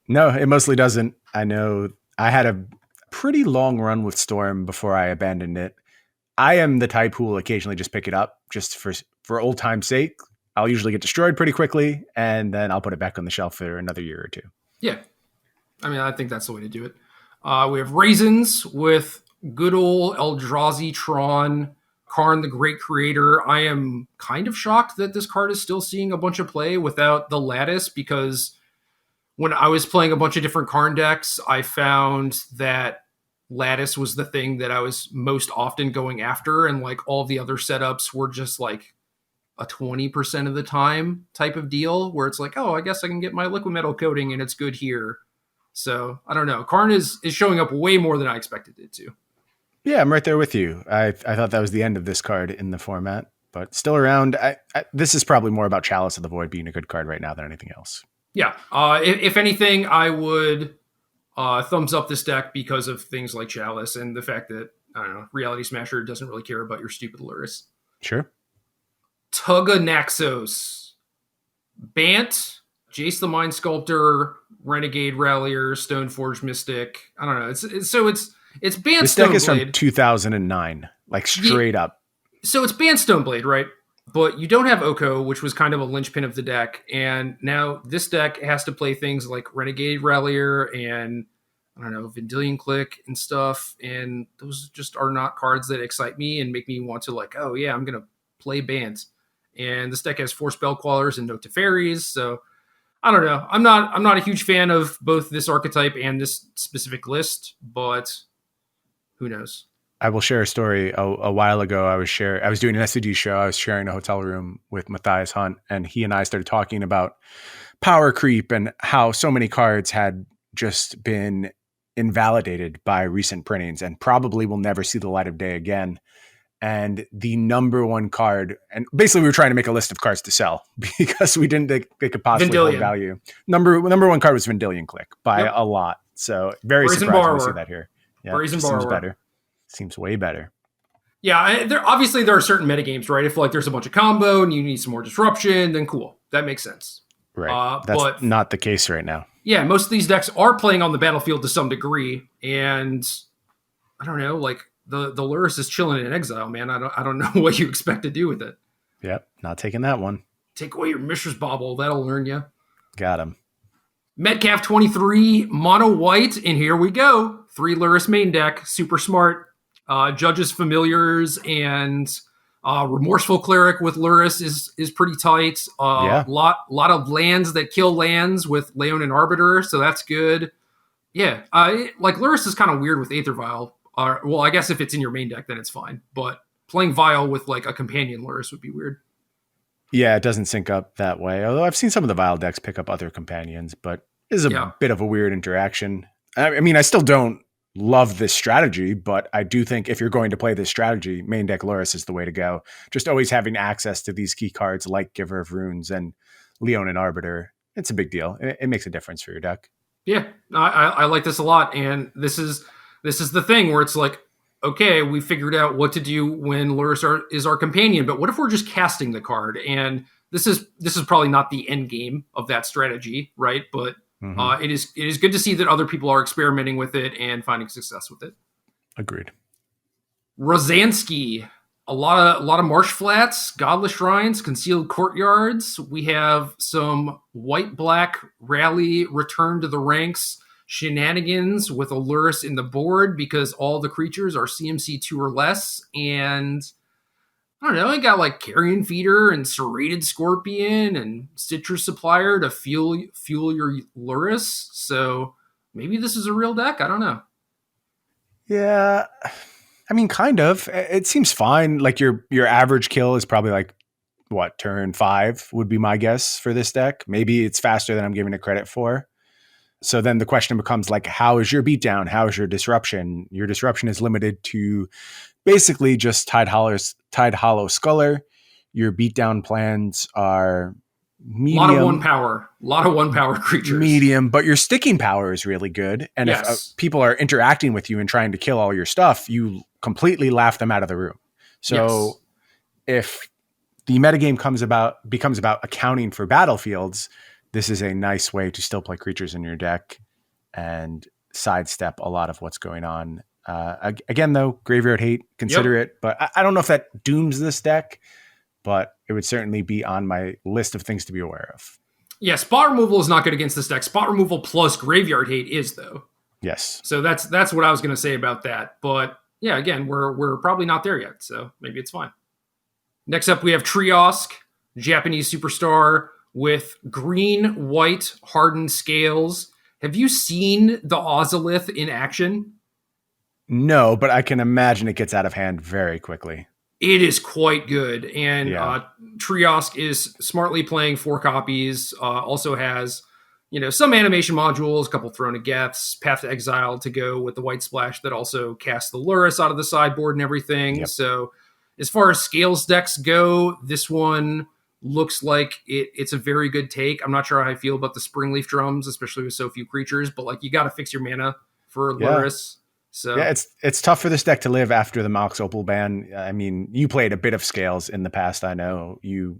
No, it mostly doesn't. I know I had a pretty long run with Storm before I abandoned it. I am the type who will occasionally just pick it up just for old time's sake. I'll usually get destroyed pretty quickly, and then I'll put it back on the shelf for another year or 2. Yeah. I mean, I think that's the way to do it. We have Raisins with good old Eldrazi Tron, Karn the Great Creator. I am kind of shocked that this card is still seeing a bunch of play without the Lattice, because when I was playing a bunch of different Karn decks, I found that Lattice was the thing that I was most often going after, and like all the other setups were just like a 20% of the time type of deal where it's like, oh, I guess I can get my liquid metal coating and it's good here. So I don't know. Karn is showing up way more than I expected it to. Yeah, I'm right there with you. I thought that was the end of this card in the format, but still around. This is probably more about Chalice of the Void being a good card right now than anything else. Yeah. If anything, I would thumbs up this deck because of things like Chalice and the fact that, I don't know, Reality Smasher doesn't really care about your stupid Lurrus. Sure. Tugga Naxos. Bant, Jace the Mind Sculptor, Renegade Rallier, Stoneforge Mystic. I don't know. It's Bant Stoneblade. This deck is from 2009, like straight up. So it's Bant Stoneblade, right? But you don't have Oko, which was kind of a linchpin of the deck. And now this deck has to play things like Renegade Rallier and, I don't know, Vendilion Click and stuff. And those just are not cards that excite me and make me want to like, oh yeah, I'm going to play Bant. And this deck has 4 Spell Quellers and no Teferis. So I don't know. I'm not a huge fan of both this archetype and this specific list, but who knows? I will share a story. A while ago, I was doing an SCG show. I was sharing a hotel room with Matthias Hunt, and he and I started talking about power creep and how so many cards had just been invalidated by recent printings and probably will never see the light of day again. And the number one card, and basically we were trying to make a list of cards to sell because we didn't think they could possibly hold value. Number one card was Vendilion Click by a lot. So very surprised to see that here. Yeah, Brazen seems Borrower. better. Seems way better. Yeah, there are certain metagames, right? If like there's a bunch of combo and you need some more disruption, then cool. That makes sense. Right. That's not the case right now. Yeah, most of these decks are playing on the battlefield to some degree, and I don't know, like the Lurrus is chilling in exile, man. I don't know what you expect to do with it. Yep, not taking that one. Take away your Mishra's Bauble, that'll learn you. Got him. Metcalf 23, mono white, and here we go. 3 Lurrus main deck, super smart. Judges Familiars and Remorseful Cleric with Lurrus is pretty tight. Lot of lands that kill lands with Leon and Arbiter, so that's good. Yeah, like Lurrus is kind of weird with Aether Vial. Well, I guess if it's in your main deck, then it's fine. But playing Vial with like a companion Lurrus would be weird. Yeah, it doesn't sync up that way. Although I've seen some of the Vial decks pick up other companions, but it is a bit of a weird interaction. I mean, I still don't love this strategy, but I do think if you're going to play this strategy, main deck Lurrus is the way to go. Just always having access to these key cards like Giver of Runes and Leon and Arbiter, it's a big deal. It makes a difference for your deck. Yeah, I like this a lot, and this is the thing where it's like, okay, we figured out what to do when Lurrus is our companion, but what if we're just casting the card? And this is probably not the end game of that strategy, right? But it is good to see that other people are experimenting with it and finding success with it. Agreed. Rosansky, a lot of marsh flats, godless shrines, concealed courtyards. We have some white-black rally, return to the ranks shenanigans with a Lurrus in the board because all the creatures are CMC 2 or less, and I don't know, I got like Carrion Feeder and Serrated Scorpion and Citrus Supplier to fuel your Lurrus. So maybe this is a real deck. I don't know. Yeah, I mean, kind of. It seems fine. Like your average kill is probably like turn 5 would be my guess for this deck. Maybe it's faster than I'm giving it credit for. So then the question becomes like, how is your beatdown? How is your disruption? Your disruption is limited to basically just Tide Hollow Sculler. Your beatdown plans are medium. A lot of one power creatures. Medium, but your sticking power is really good. And if people are interacting with you and trying to kill all your stuff, you completely laugh them out of the room. So if the metagame becomes about accounting for battlefields, this is a nice way to still play creatures in your deck and sidestep a lot of what's going on. Again, though, Graveyard Hate, consider it. But I don't know if that dooms this deck, but it would certainly be on my list of things to be aware of. Yeah, spot removal is not good against this deck. Spot removal plus Graveyard Hate is, though. Yes. So that's what I was going to say about that. But yeah, again, we're probably not there yet, so maybe it's fine. Next up, we have Triosk, Japanese superstar with green-white hardened scales. Have you seen the Ozolith in action? No, but I can imagine it gets out of hand very quickly. It is quite good. And Triosk is smartly playing 4 copies, also has some animation modules, a couple Throne of Geths, Path to Exile to go with the white splash that also casts the Lurrus out of the sideboard and everything. Yep. So as far as Scales decks go, this one looks like it's a very good take. I'm not sure how I feel about the Springleaf Drums, especially with so few creatures, but you got to fix your mana for Lurrus. So yeah, it's tough for this deck to live after the Mox Opal ban. I mean, you played a bit of Scales in the past. I know you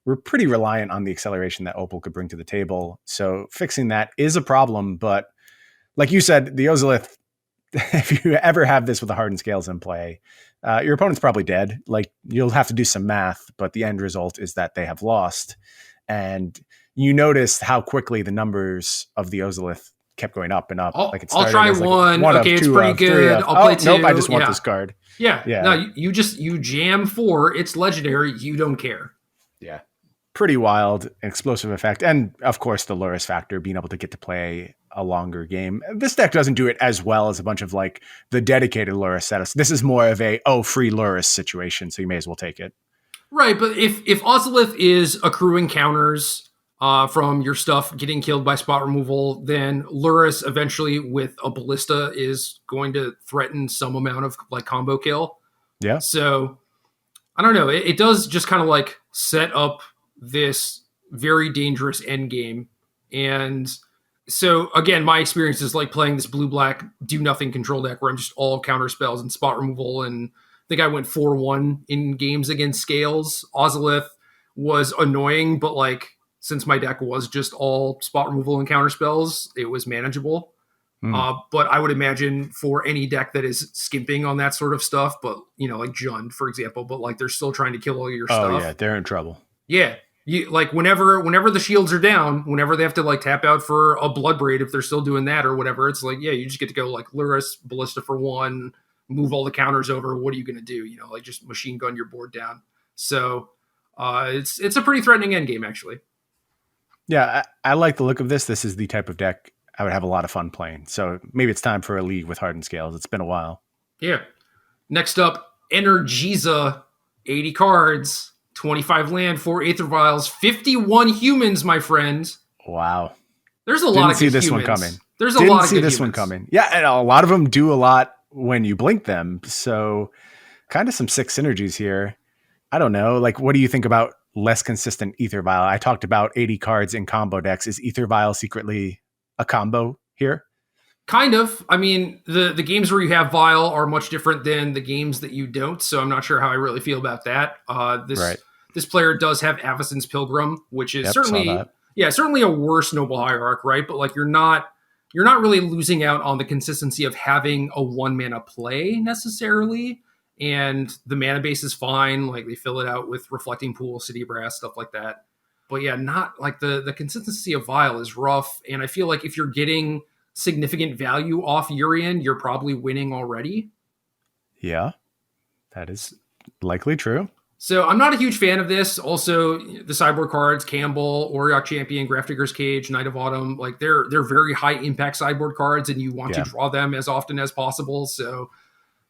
were pretty reliant on the acceleration that Opal could bring to the table. So fixing that is a problem. But like you said, the Ozolith, if you ever have this with the Hardened Scales in play, your opponent's probably dead. You'll have to do some math, but the end result is that they have lost. And you notice how quickly the numbers of the Ozolith kept going up and up. I'll try one. Okay, it's pretty good. I'll play two. Nope, I just want this card. Yeah. No, you jam 4. It's legendary. You don't care. Yeah. Pretty wild, explosive effect. And of course the Lurrus factor, being able to get to play a longer game. This deck doesn't do it as well as a bunch of the dedicated Lurrus setups. This is more of a, free Lurrus situation. So you may as well take it. Right. But if Ozolith is accruing counters from your stuff getting killed by spot removal, then Lurrus eventually with a Ballista is going to threaten some amount of combo kill. Yeah. So I don't know. It does just kind of set up this very dangerous end game. And so again, my experience is playing this blue-black do-nothing control deck where I'm just all counter spells and spot removal. And I think I went 4-1 in games against Scales. Ozolith was annoying, but since my deck was just all spot removal and counter spells, it was manageable. But I would imagine for any deck that is skimping on that sort of stuff, but Jund, for example, but they're still trying to kill all your stuff. Oh yeah, they're in trouble. Yeah. You whenever the shields are down, whenever they have to tap out for a Bloodbraid, if they're still doing that or whatever, it's you just get to go Lurrus, Ballista for 1, move all the counters over. What are you going to do? Just machine gun your board down. So it's a pretty threatening end game, actually. Yeah, I like the look of this. This is the type of deck I would have a lot of fun playing. So maybe it's time for a league with Hardened Scales. It's been a while. Yeah. Next up, Energiza, 80 cards. 25 land, 4 Aether Vials, 51 humans, my friend. Wow. There's a lot of good humans. Didn't see this one coming. There's a lot of good humans. Didn't see this one coming. Yeah, and a lot of them do a lot when you blink them. So kind of some sick synergies here. I don't know. What do you think about less consistent Aether Vial? I talked about 80 cards in combo decks. Is Aether Vial secretly a combo here? Kind of. I mean, the games where you have Vial are much different than the games that you don't, so I'm not sure how I really feel about that. This player does have Avacyn's Pilgrim, which is certainly a worse Noble Hierarch, right? But you're not really losing out on the consistency of having a 1-mana play necessarily, and the mana base is fine. They fill it out with Reflecting Pool, City Brass, stuff like that. But yeah, not the consistency of Vial is rough, and I feel if you're getting significant value off Yorion, you're probably winning already. Yeah, that is likely true. So I'm not a huge fan of this. Also, the sideboard cards, Campbell, Auriok Champion, Grafdigger's Cage, Knight of Autumn, they're very high impact sideboard cards, and you want to draw them as often as possible. So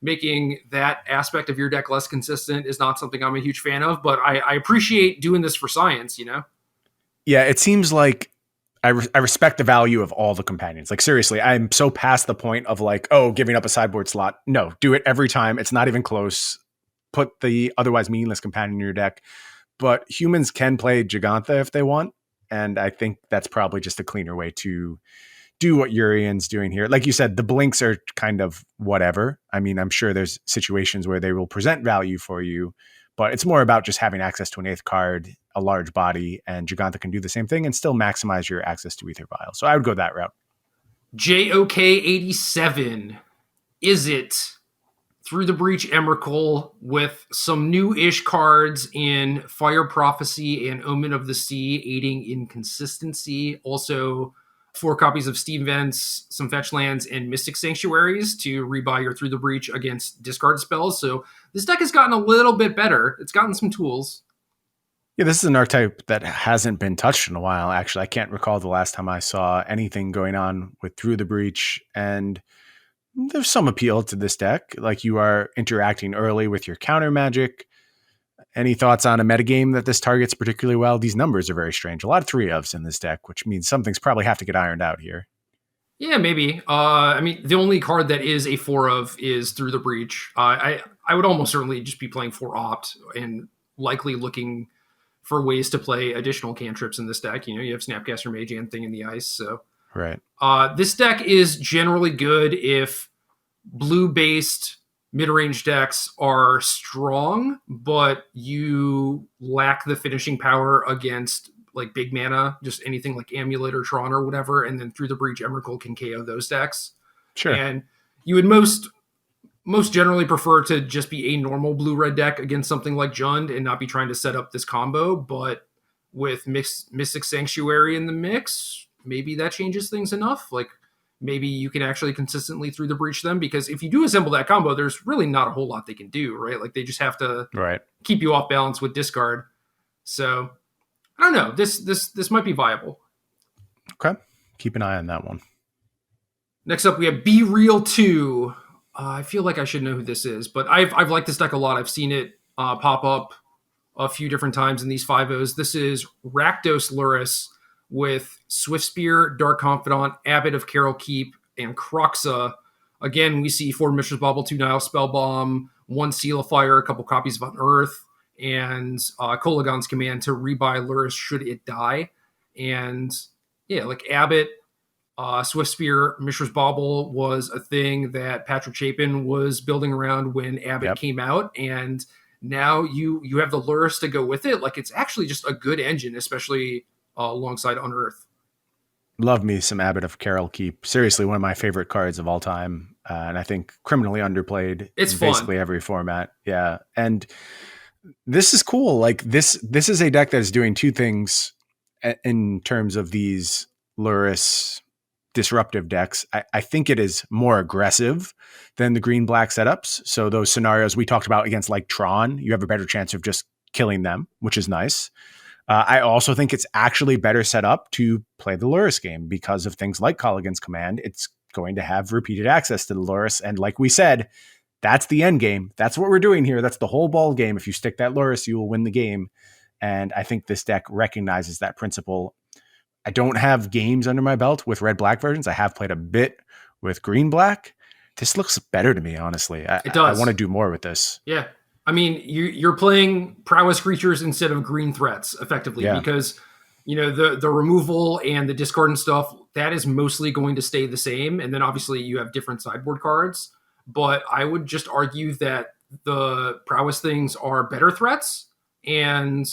making that aspect of your deck less consistent is not something I'm a huge fan of, but I appreciate doing this for science, Yeah, it seems like I respect the value of all the companions. Seriously, I'm so past the point of giving up a sideboard slot. No, do it every time. It's not even close. Put the otherwise meaningless companion in your deck. But humans can play Gigantha if they want. And I think that's probably just a cleaner way to do what Yorion's doing here. Like you said, the blinks are kind of whatever. I mean, I'm sure there's situations where they will present value for you, but it's more about just having access to an 8th card, a large body, and Gigantha can do the same thing and still maximize your access to Aether Vial. So I would go that route. JOK87. Is it Through the Breach Emrakul with some new-ish cards in Fire Prophecy and Omen of the Sea, aiding in consistency. Also, 4 copies of Steam Vents, some fetch lands, and Mystic Sanctuaries to rebuy your Through the Breach against discard spells. So this deck has gotten a little bit better. It's gotten some tools. Yeah, this is an archetype that hasn't been touched in a while, actually. I can't recall the last time I saw anything going on with Through the Breach, and there's some appeal to this deck. You are interacting early with your counter magic. Any thoughts on a metagame that this targets particularly well? These numbers are very strange. A lot of 3-ofs in this deck, which means something's probably have to get ironed out here. Yeah, maybe. I mean, the only card that is a 4-of is Through the Breach. I would almost certainly just be playing 4-opt and likely looking for ways to play additional cantrips in this deck. You have Snapcaster Mage and Thing in the Ice. So right. This deck is generally good if blue-based mid-range decks are strong, but you lack the finishing power against like big mana, just anything like Amulet or Tron or whatever, and then Through the Breach Emrakul can KO those decks. Sure. And you would most generally prefer to just be a normal blue-red deck against something like Jund and not be trying to set up this combo, but with Mystic Sanctuary in the mix, maybe that changes things enough. Like, maybe you can actually consistently Through the Breach them, because if you do assemble that combo, there's really not a whole lot they can do, right? Like, they just have to keep you off balance with discard. So I don't know. This might be viable. Okay. Keep an eye on that one. Next up, we have Be Real 2. I feel like I should know who this is, but I've liked this deck a lot. I've seen it pop up a few different times in these 5-0s. This is Rakdos Lurrus with Swift Spear, Dark Confidant, Abbot of Carol Keep, and Croxa. Again, we see 4 Mishra's Bauble, 2 Nile Spellbomb, 1 Seal of Fire, a couple copies of Unearth, and Kolagon's command to rebuy Lurrus should it die. And yeah, like Abbott, Swift Spear, Mishra's Bauble was a thing that Patrick Chapin was building around when Abbott came out, and now you have the Lurrus to go with it. Like, it's actually just a good engine, especially alongside Unearth. Love me some Abbot of Carol Keep. Seriously, one of my favorite cards of all time, and I think criminally underplayed. It's in fun. Basically every format. Yeah, and this is cool. Like this is a deck that is doing two things in terms of these Lurrus disruptive decks. I think it is more aggressive than the green-black setups. So those scenarios we talked about against like Tron, you have a better chance of just killing them, which is nice. I also think it's actually better set up to play the Lurrus game because of things like Colligan's Command. It's going to have repeated access to the Lurrus. And like we said, that's the end game. That's what we're doing here. That's the whole ball game. If you stick that Lurrus, you will win the game. And I think this deck recognizes that principle. I don't have games under my belt with red-black versions. I have played a bit with green-black. This looks better to me, honestly. It does. I want to do more with this. Yeah. I mean, you're playing prowess creatures instead of green threats, effectively, because the removal and the discard and stuff, that is mostly going to stay the same. And then obviously you have different sideboard cards. But I would just argue that the prowess things are better threats, and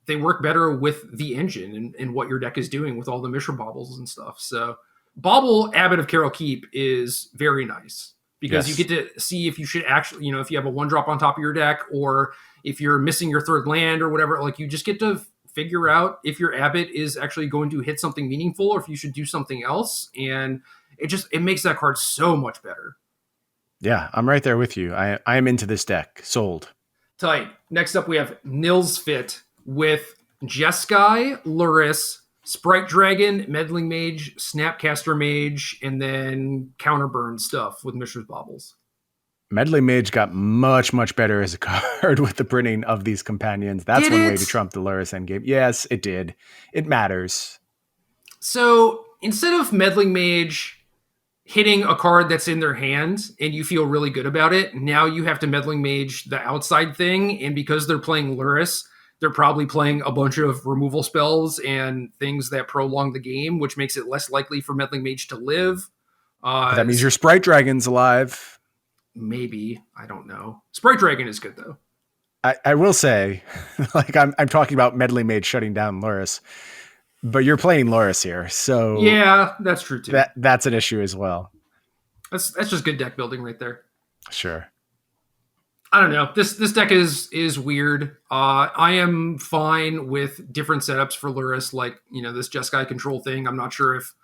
they work better with the engine and what your deck is doing with all the Mishra Baubles and stuff. So Bauble Abbot of Carol Keep is very nice, because you get to see if you should actually, if you have a 1-drop on top of your deck, or if you're missing your third land or whatever, like you just get to figure out if your Abbot is actually going to hit something meaningful or if you should do something else. And it makes that card so much better. Yeah, I'm right there with you. I am into this deck. Sold. Tight. Next up, we have Nils Fit with Jeskai, Lurrus, Sprite Dragon, Meddling Mage, Snapcaster Mage, and then Counterburn stuff with Mishra's Baubles. Meddling Mage got much, much better as a card with the printing of these companions. That's one way to trump the Lurrus endgame. Yes, it did. It matters. So instead of Meddling Mage hitting a card that's in their hand and you feel really good about it, now you have to Meddling Mage the outside thing, and because they're playing Lurrus, they're probably playing a bunch of removal spells and things that prolong the game, which makes it less likely for Meddling Mage to live. That means your Sprite Dragon's alive. Maybe. I don't know. Sprite Dragon is good, though. I will say, like, I'm talking about Meddling Mage shutting down Lurrus, but you're playing Lurrus here, so... Yeah, that's true, too. That's an issue as well. That's just good deck building right there. Sure. I don't know. This deck is weird. I am fine with different setups for Lurrus, like, this Jeskai control thing. I'm not sure if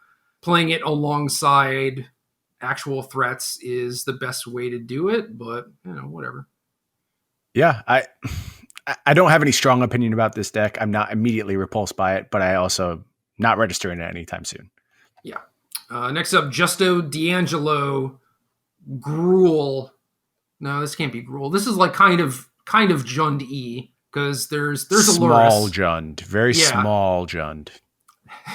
playing it alongside actual threats is the best way to do it, but, whatever. Yeah, I don't have any strong opinion about this deck. I'm not immediately repulsed by it, but I also not registering it anytime soon. Yeah. Next up, Justo D'Angelo Gruul. No, this can't be Gruul. This is like kind of Jund-y. because there's small a Lurrus. Jund, very small Jund.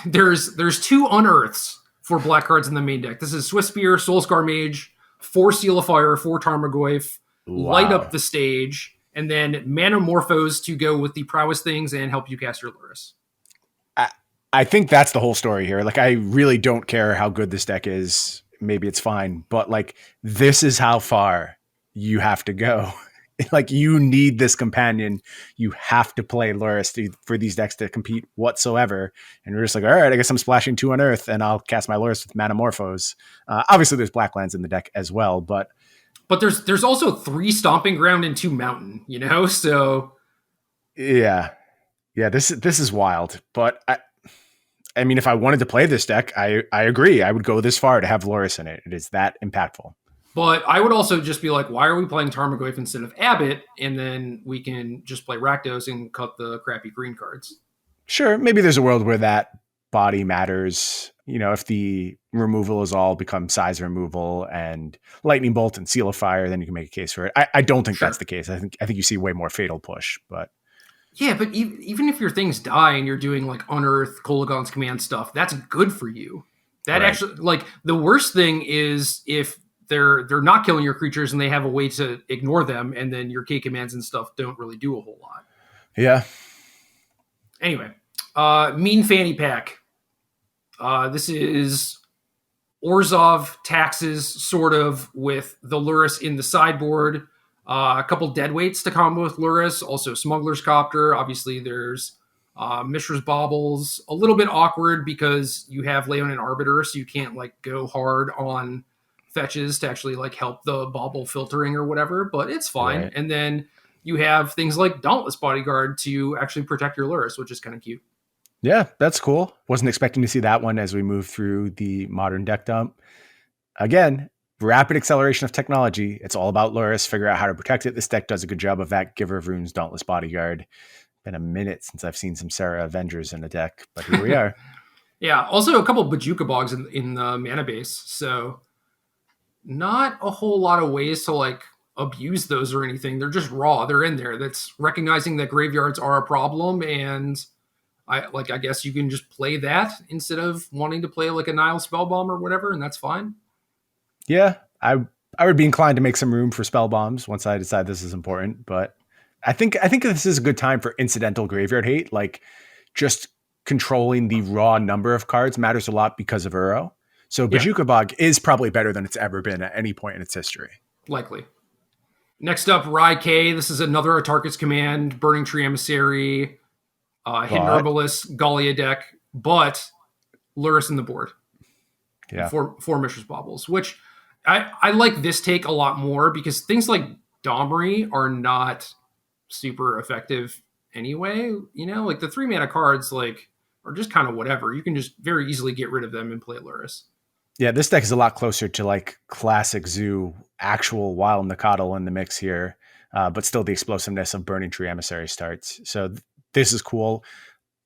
There's 2 unearths for black cards in the main deck. This is Swiftspear, Soulscar Mage, 4 Seal of Fire, 4 Tarmogoyf, light up the stage, and then Manamorphose to go with the prowess things and help you cast your Lurrus. I think that's the whole story here. Like, I really don't care how good this deck is. Maybe it's fine, but like, this is how far you have to go. Like, you need this companion. You have to play Lurrus for these decks to compete whatsoever. And you're just like, all right, I guess I'm splashing 2 Unearth and I'll cast my Lurrus with Manamorphose. Obviously, there's black lands in the deck as well, but there's also 3 Stomping Ground and 2 Mountain, so yeah. This is wild. But I mean, if I wanted to play this deck, I agree. I would go this far to have Lurrus in it. It is that impactful. But I would also just be like, why are we playing Tarmogoyf instead of Abbott? And then we can just play Rakdos and cut the crappy green cards. Sure. Maybe there's a world where that body matters. If the removal is all become size removal and Lightning Bolt and Seal of Fire, then you can make a case for it. I don't think that's the case. I think you see way more Fatal Push, but yeah, but even if your things die and you're doing like Unearth, Kolaghan's Command stuff, that's good for you. That actually, like, the worst thing is if they're not killing your creatures and they have a way to ignore them, and then your K commands and stuff don't really do a whole lot. Yeah. Anyway, Mean Fanny Pack. This is Orzhov taxes, sort of, with the Lurrus in the sideboard. A couple deadweights to combo with Lurrus, also Smuggler's Copter. Obviously, there's Mishra's Baubles. A little bit awkward because you have Leonin Arbiter, so you can't like go hard on fetches to actually like help the bauble filtering or whatever, but it's fine. Right. And then you have things like Dauntless Bodyguard to actually protect your Lurrus, which is kind of cute. Yeah, that's cool. Wasn't expecting to see that one as we move through the modern deck dump. Again, rapid acceleration of technology. It's all about Lurrus. Figure out how to protect it. This deck does a good job of that. Giver of Runes, Dauntless Bodyguard. Been a minute since I've seen some Serra Avengers in the deck, but here we are. Yeah, also a couple of Bajuka Bogs in the mana base, so not a whole lot of ways to like abuse those or anything. They're just raw. They're in there. That's recognizing that graveyards are a problem, and I guess you can just play that instead of wanting to play like a Nile Spellbomb or whatever, and that's fine. Yeah, I would be inclined to make some room for spell bombs once I decide this is important, but I think this is a good time for incidental graveyard hate. Like, just controlling the raw number of cards matters a lot because of Uro. So Bajuka Bog is probably better than it's ever been at any point in its history. Likely. Next up, Rai K. This is another Atarka's Command, Burning Tree Emissary, Hidden Herbalist, Gallia deck, but Lurrus in the board. Yeah. Four Mishra's Baubles, which I like this take a lot more because things like Domri are not super effective anyway. Like the 3 mana cards like are just kind of whatever. You can just very easily get rid of them and play Lurrus. Yeah, this deck is a lot closer to like classic Zoo, actual Wild Nacatl in the mix here, but still the explosiveness of Burning Tree Emissary starts. So this is cool.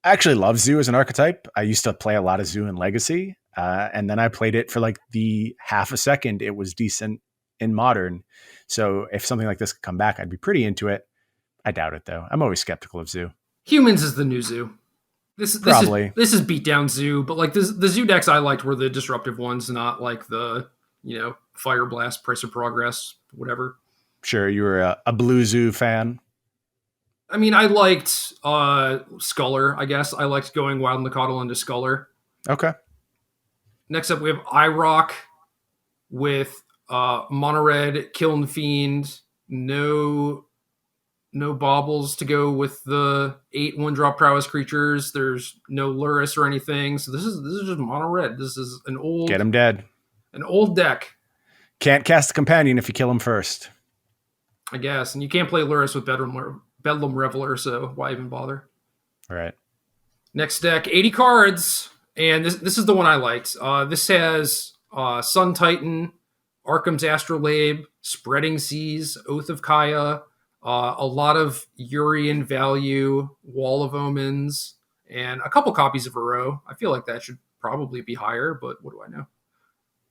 I actually love Zoo as an archetype. I used to play a lot of Zoo in Legacy, and then I played it for like the half a second it was decent in Modern. So if something like this could come back, I'd be pretty into it. I doubt it, though. I'm always skeptical of Zoo. Humans is the new Zoo. This is beat down Zoo, but like the Zoo decks I liked were the disruptive ones, not like the Fire Blast, Price of Progress, whatever. Sure, you were a blue Zoo fan. I mean, I liked Sculler, I guess. I liked going Wild Nacatl into Sculler. Okay. Next up, we have iRock with Mono Red, Kiln Fiend, no baubles to go with the 8 1-drop prowess creatures. There's no Lurrus or anything. So this is just Mono Red. This is an old... Get him dead. An old deck. Can't cast a companion if you kill him first. I guess. And you can't play Lurrus with Bedlam Reveler, so why even bother? All right. Next deck, 80 cards. And this is the one I liked. This has Sun Titan, Arkham's Astrolabe, Spreading Seas, Oath of Kaya, a lot of Yorion value, Wall of Omens, and a couple copies of Uro. I feel like that should probably be higher, but what do I know?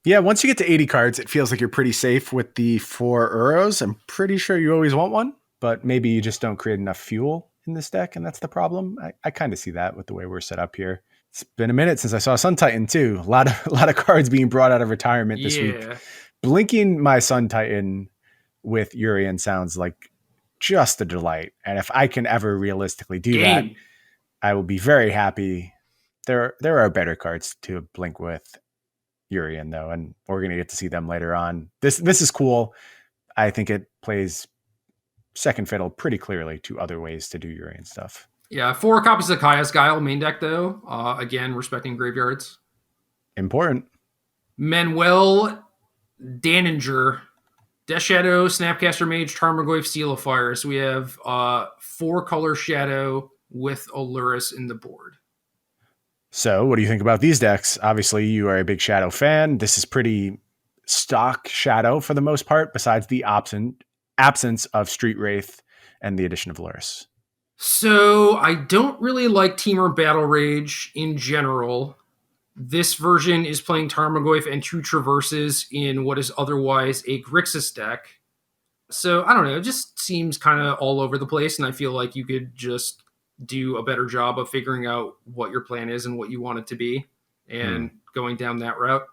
Yeah, once you get to 80 cards, it feels like you're pretty safe with the 4 Uros. I'm pretty sure you always want one, but maybe you just don't create enough fuel. in this deck, and that's the problem. I kind of see that with the way we're set up here. It's been a minute since I saw Sun Titan too. A lot of cards being brought out of retirement this week. Blinking my Sun Titan with Yorion sounds like just a delight. And if I can ever realistically do that, I will be very happy. There are better cards to blink with Yorion though, and we're going to get to see them later on. This is cool. I think it plays second fiddle pretty clearly to other ways to do Yorion stuff. Yeah, 4 copies of Kaya's Guile main deck, though. Again, respecting graveyards. Important. Manuel Daninger, Death Shadow, Snapcaster Mage, Tarmogoyf, Seal of Fire. So we have 4-color Shadow with a Lurrus in the board. So what do you think about these decks? Obviously, you are a big Shadow fan. This is pretty stock Shadow for the most part, besides the absence of Street Wraith and the addition of Lurrus. So I don't really like Temur Battle Rage in general. This version is playing Tarmogoyf and 2 Traverses in what is otherwise a Grixis deck. So I don't know, it just seems kind of all over the place, and I feel like you could just do a better job of figuring out what your plan is and what you want it to be, and going down that route.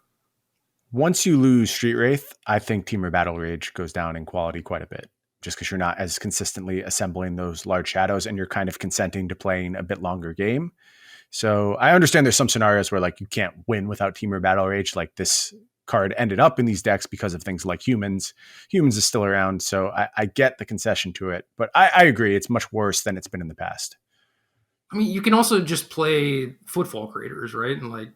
Once you lose Street Wraith, I think Temur Battle Rage goes down in quality quite a bit. Just because you're not as consistently assembling those large shadows and you're kind of consenting to playing a bit longer game. So I understand there's some scenarios where like you can't win without Temur Battle Rage. Like this card ended up in these decks because of things like Humans. Humans is still around, so I get the concession to it. But I agree, it's much worse than it's been in the past. I mean, you can also just play Footfall Creators, right? And like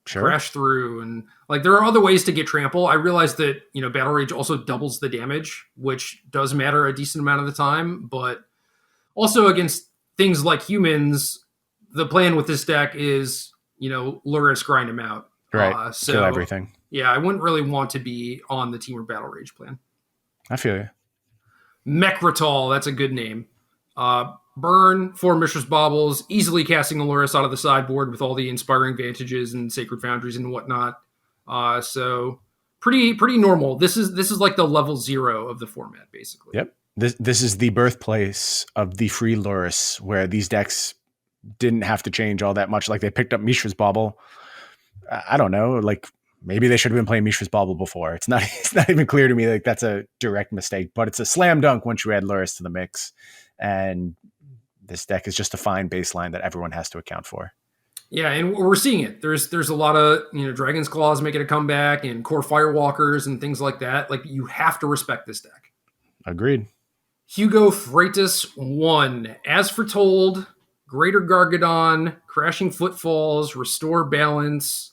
crash through, and like there are other ways to get trample. I realize that, you know, Battle Rage also doubles the damage, which does matter a decent amount of the time, but also against things like Humans, the plan with this deck is, you know, Lurrus grind him out. Right. So kill everything. Yeah, I wouldn't really want to be on the Temur Battle Rage plan. I feel you. Mekrital, that's a good name. Burn, 4 Mishra's Baubles, easily casting a Lurrus out of the sideboard with all the Inspiring Vantages and Sacred Foundries and whatnot. So pretty normal. This is like the level 0 of the format, basically. Yep. This is the birthplace of the free Lurrus, where these decks didn't have to change all that much. Like they picked up Mishra's Bauble. I don't know. Like maybe they should have been playing Mishra's Bauble before. It's not even clear to me like that's a direct mistake, but it's a slam dunk once you add Lurrus to the mix. And this deck is just a fine baseline that everyone has to account for. Yeah, and we're seeing it. There's a lot of, you know, Dragon's Claws making a comeback and core Firewalkers and things like that. Like you have to respect this deck. Agreed. Hugo Freitas 1. As Foretold, Greater Gargadon, Crashing Footfalls, Restore Balance.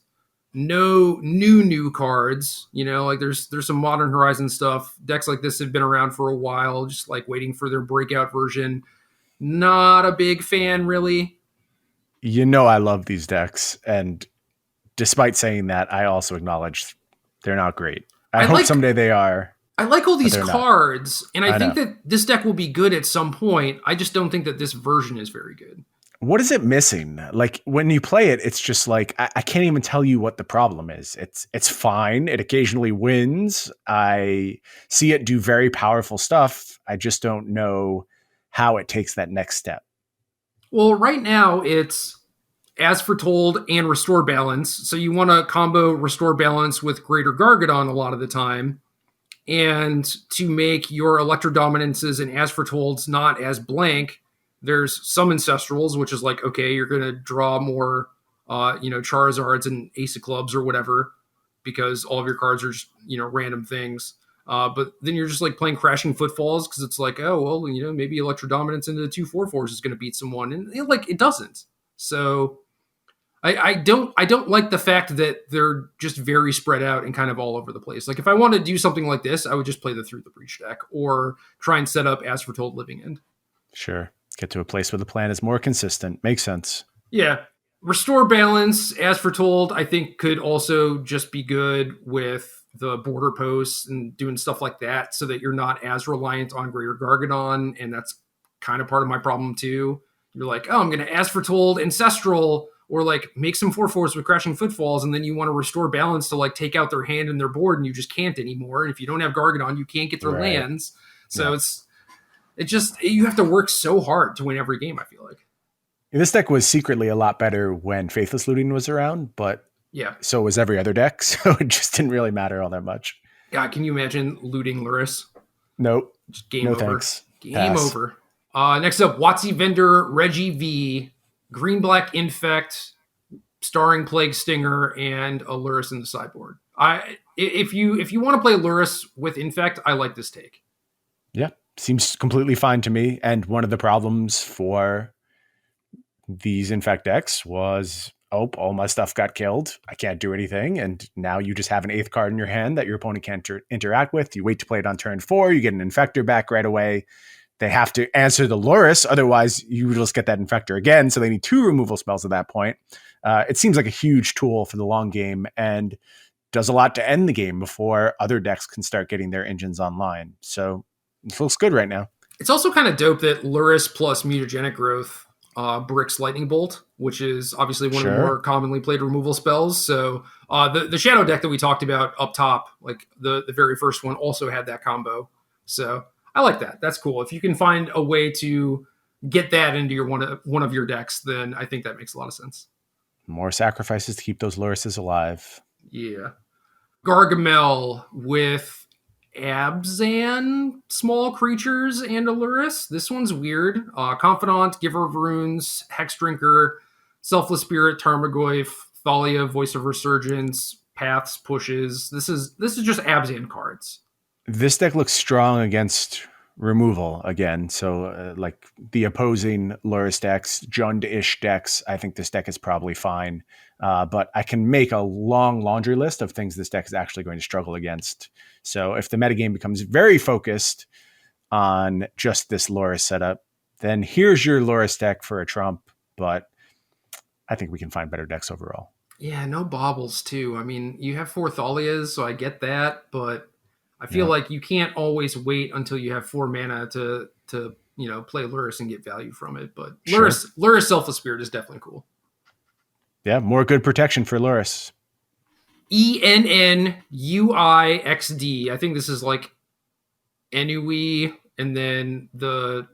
No new cards. You know, like there's some Modern Horizon stuff. Decks like this have been around for a while, just like waiting for their breakout version. Not a big fan, really. You know, I love these decks, and despite saying that, I also acknowledge they're not great. I hope someday they are. I like all these cards, and I think know. that this deck will be good at some point. I just don't think that this version is very good. What is it missing? Like when you play it, it's just like I can't even tell you what the problem is. It's fine. It occasionally wins. I see it do very powerful stuff. I just don't know how it takes that next step. Well, right now it's As Foretold and Restore Balance. So you want to combo Restore Balance with Greater Gargadon a lot of the time, and to make your Electro Dominances and As Foretold's not as blank, there's some Ancestrals, which is like, okay, you're going to draw more, Charizards and Ace of Clubs or whatever, because all of your cards are just, random things. But then you're just like playing Crashing Footfalls because it's like, oh, well, maybe Electro Dominance into the 2/4/4s is going to beat someone. And it doesn't. So I don't like the fact that they're just very spread out and kind of all over the place. Like if I wanted to do something like this, I would just play the Through the Breach deck or try and set up As Foretold Living End. Sure. Get to a place where the plan is more consistent. Makes sense. Yeah. Restore Balance, As Foretold, I think could also just be good with the border posts and doing stuff like that so that you're not as reliant on Greater Gargadon. And that's kind of part of my problem too. You're like, oh, I'm going to As Foretold Ancestral or like make some 4/4s with Crashing Footfalls. And then you want to Restore Balance to like take out their hand and their board and you just can't anymore. And if you don't have Gargadon, you can't get their lands. So you have to work so hard to win every game, I feel like. This deck was secretly a lot better when Faithless Looting was around, but yeah, so was every other deck, so it just didn't really matter all that much. God, can you imagine looting Lurrus? Nope. Just game no over. Thanks. Game Pass. over. Next up, Watsy Vendor, Reggie V, Green-Black Infect, starring Plague Stinger, and a Lurrus in the sideboard. If you want to play Lurrus with Infect, I like this take. Yeah, seems completely fine to me. And one of the problems for these Infect decks was, all my stuff got killed. I can't do anything. And now you just have an 8th card in your hand that your opponent can't interact with. You wait to play it on turn 4. You get an Infector back right away. They have to answer the Lurrus. Otherwise, you just get that Infector again. So they need 2 removal spells at that point. It seems like a huge tool for the long game and does a lot to end the game before other decks can start getting their engines online. So it feels good right now. It's also kind of dope that Lurrus plus Mutagenic Growth bricks Lightning Bolt, which is obviously one of the more commonly played removal spells. So the Shadow deck that we talked about up top, like the very first one, also had that combo. So I like that. That's cool. If you can find a way to get that into your one of your decks, then I think that makes a lot of sense. More sacrifices to keep those Lurruses alive. Yeah. Gargamel with Abzan small creatures and a Lurrus. This one's weird. Confidant, Giver of Runes, Hex Drinker, Selfless Spirit, Tarmogoyf, Thalia, Voice of Resurgence, Paths, Pushes. This is just Abzan cards. This deck looks strong against removal again. So like the opposing Lurrus decks, Jund-ish decks, I think this deck is probably fine. But I can make a long laundry list of things this deck is actually going to struggle against. So if the metagame becomes very focused on just this Lurrus setup, then here's your Lurrus deck for a trump. But I think we can find better decks overall. Yeah, no baubles too. I mean, you have 4 Thalias, so I get that, but I feel like you can't always wait until you have 4 mana to play Lurrus and get value from it. But Lurrus Selfless Spirit is definitely cool. Yeah, more good protection for Lurrus. ENNUIXD. I think this is like Enui and then the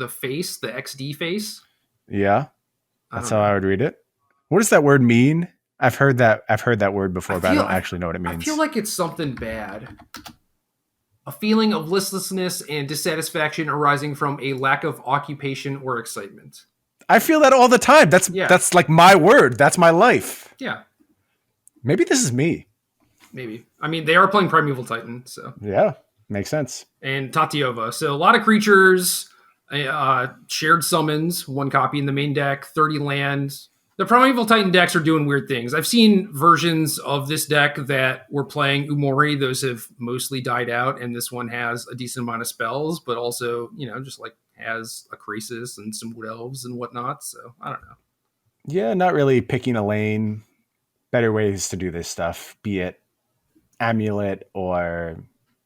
face, the XD face. Yeah, that's how I would read it. What does that word mean? I've heard that word before, but I don't actually know what it means. I feel like it's something bad. A feeling of listlessness and dissatisfaction arising from a lack of occupation or excitement. I feel that all the time. That's like my word. That's my life. Yeah. Maybe this is me. Maybe. I mean, they are playing Primeval Titan, so. Yeah, makes sense. And Tatiova. So a lot of creatures, shared summons, 1 copy in the main deck, 30 land. The Primeval Titan decks are doing weird things. I've seen versions of this deck that were playing Umori. Those have mostly died out, and this one has a decent amount of spells, but also, just like has a Grixis and some Wood Elves and whatnot. So, I don't know. Yeah, not really picking a lane. Better ways to do this stuff, be it Amulet or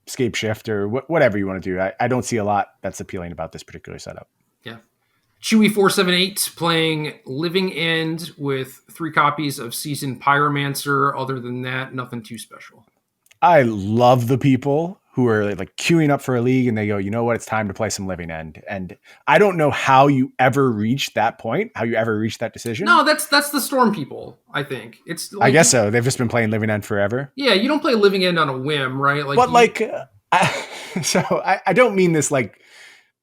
Scape Shift or whatever you want to do. I don't see a lot that's appealing about this particular setup. Yeah. Chewy478 playing Living End with 3 copies of Seasoned Pyromancer. Other than that, nothing too special. I love the people who are like queuing up for a league and they go, you know what, it's time to play some Living End. And I don't know how you ever reach that point, how you ever reach that decision. No, that's the Storm people, I think. It's like, I guess so. They've just been playing Living End forever. Yeah, you don't play Living End on a whim, right? I don't mean this like,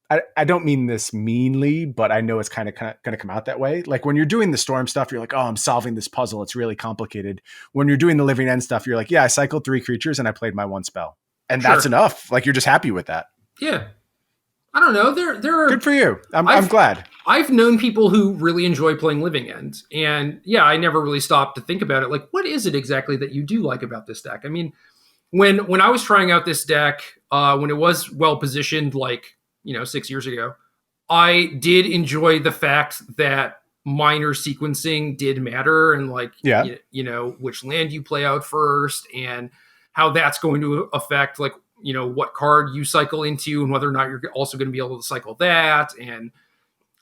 I don't mean this meanly, but I know it's kind of going to come out that way. Like when you're doing the Storm stuff, you're like, oh, I'm solving this puzzle. It's really complicated. When you're doing the Living End stuff, you're like, yeah, I cycled 3 creatures and I played my 1 spell. And that's enough. Like you're just happy with that. Yeah. I don't know. There are good for you. I'm glad. I've known people who really enjoy playing Living End. And yeah, I never really stopped to think about it. Like, what is it exactly that you do like about this deck? I mean, when I was trying out this deck, when it was well positioned, like, 6 years ago, I did enjoy the fact that minor sequencing did matter and like, which land you play out first and how that's going to affect like, what card you cycle into and whether or not you're also going to be able to cycle that. And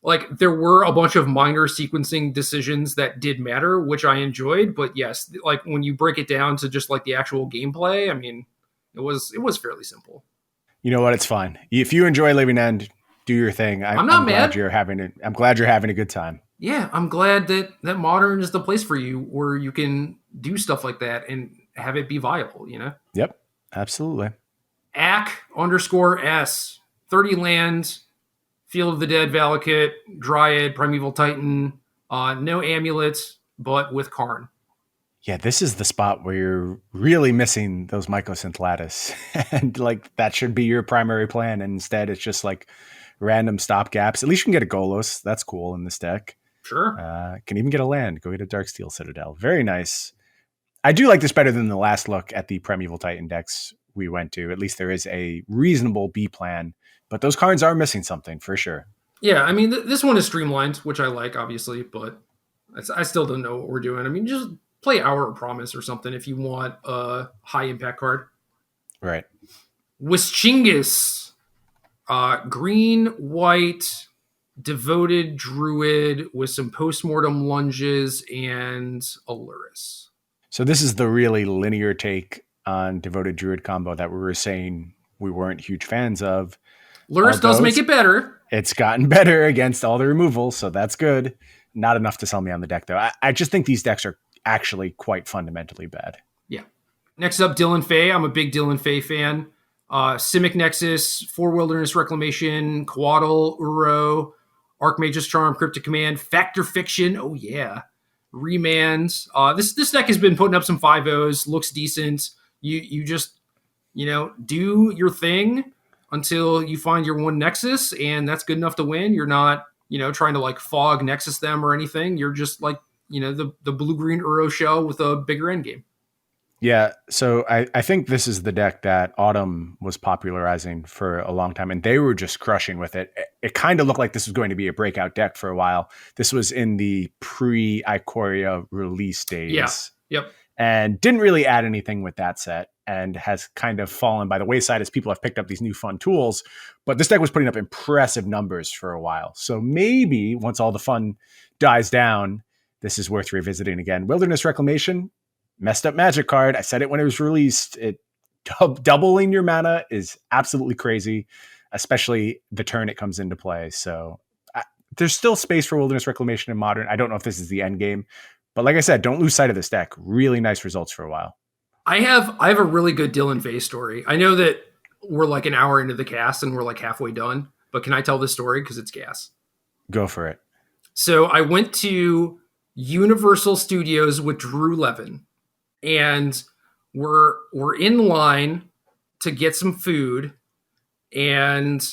like, there were a bunch of minor sequencing decisions that did matter, which I enjoyed. But yes, like when you break it down to just like the actual gameplay, I mean, it was fairly simple. You know what? It's fine. If you enjoy Living End, Do your thing. I'm not mad. I'm glad you're having a good time. Yeah, I'm glad that Modern is the place for you where you can do stuff like that and have it be viable, you know? Yep, absolutely. Ak_S, 30 lands, Field of the Dead, Valakut, Dryad, Primeval Titan, no amulets, but with Karn. Yeah, this is the spot where you're really missing those Mycosynth Lattice. And like that should be your primary plan. And instead it's just like random stopgaps. At least you can get a Golos. That's cool in this deck. Sure. Can even get a land. Go get a Darksteel Citadel. Very nice. I do like this better than the last look at the Primeval Titan decks we went to. At least there is a reasonable B plan. But those cards are missing something for sure. Yeah, I mean, this one is streamlined, which I like, obviously. But I still don't know what we're doing. I mean, just play Hour of Promise or something if you want a high-impact card. Right. Wischingus. Green, white... Devoted Druid with some postmortem lunges and a Lurrus. So this is the really linear take on Devoted Druid combo that we were saying we weren't huge fans of. Lurrus does make it better. It's gotten better against all the removals, so that's good. Not enough to sell me on the deck, though. I just think these decks are actually quite fundamentally bad. Yeah. Next up, Dylan Fay. I'm a big Dylan Fay fan. Simic Nexus, 4 Wilderness Reclamation, Coatl, Uro, Archmage's Charm, Cryptic Command, Factor Fiction. Oh, yeah. Remands. This deck has been putting up some 5-0s. Looks decent. You just, do your thing until you find your one Nexus, and that's good enough to win. You're not, trying to, like, fog Nexus them or anything. You're just, like, the blue-green Uro shell with a bigger endgame. Yeah, so I think this is the deck that Autumn was popularizing for a long time, and they were just crushing with it. It kind of looked like this was going to be a breakout deck for a while. This was in the pre-Ikoria release days. Yeah, yep. And didn't really add anything with that set, and has kind of fallen by the wayside as people have picked up these new fun tools. But this deck was putting up impressive numbers for a while. So maybe once all the fun dies down, this is worth revisiting again. Wilderness Reclamation, messed up Magic card. I said it when it was released. Doubling your mana is absolutely crazy, especially the turn it comes into play. So there's still space for Wilderness Reclamation in Modern. I don't know if this is the end game, but like I said, don't lose sight of this deck. Really nice results for a while. I have a really good Dylan Fay story. I know that we're like an hour into the cast and we're like halfway done, but can I tell this story? Because it's gas. Go for it. So I went to Universal Studios with Drew Levin. And we're in line to get some food, and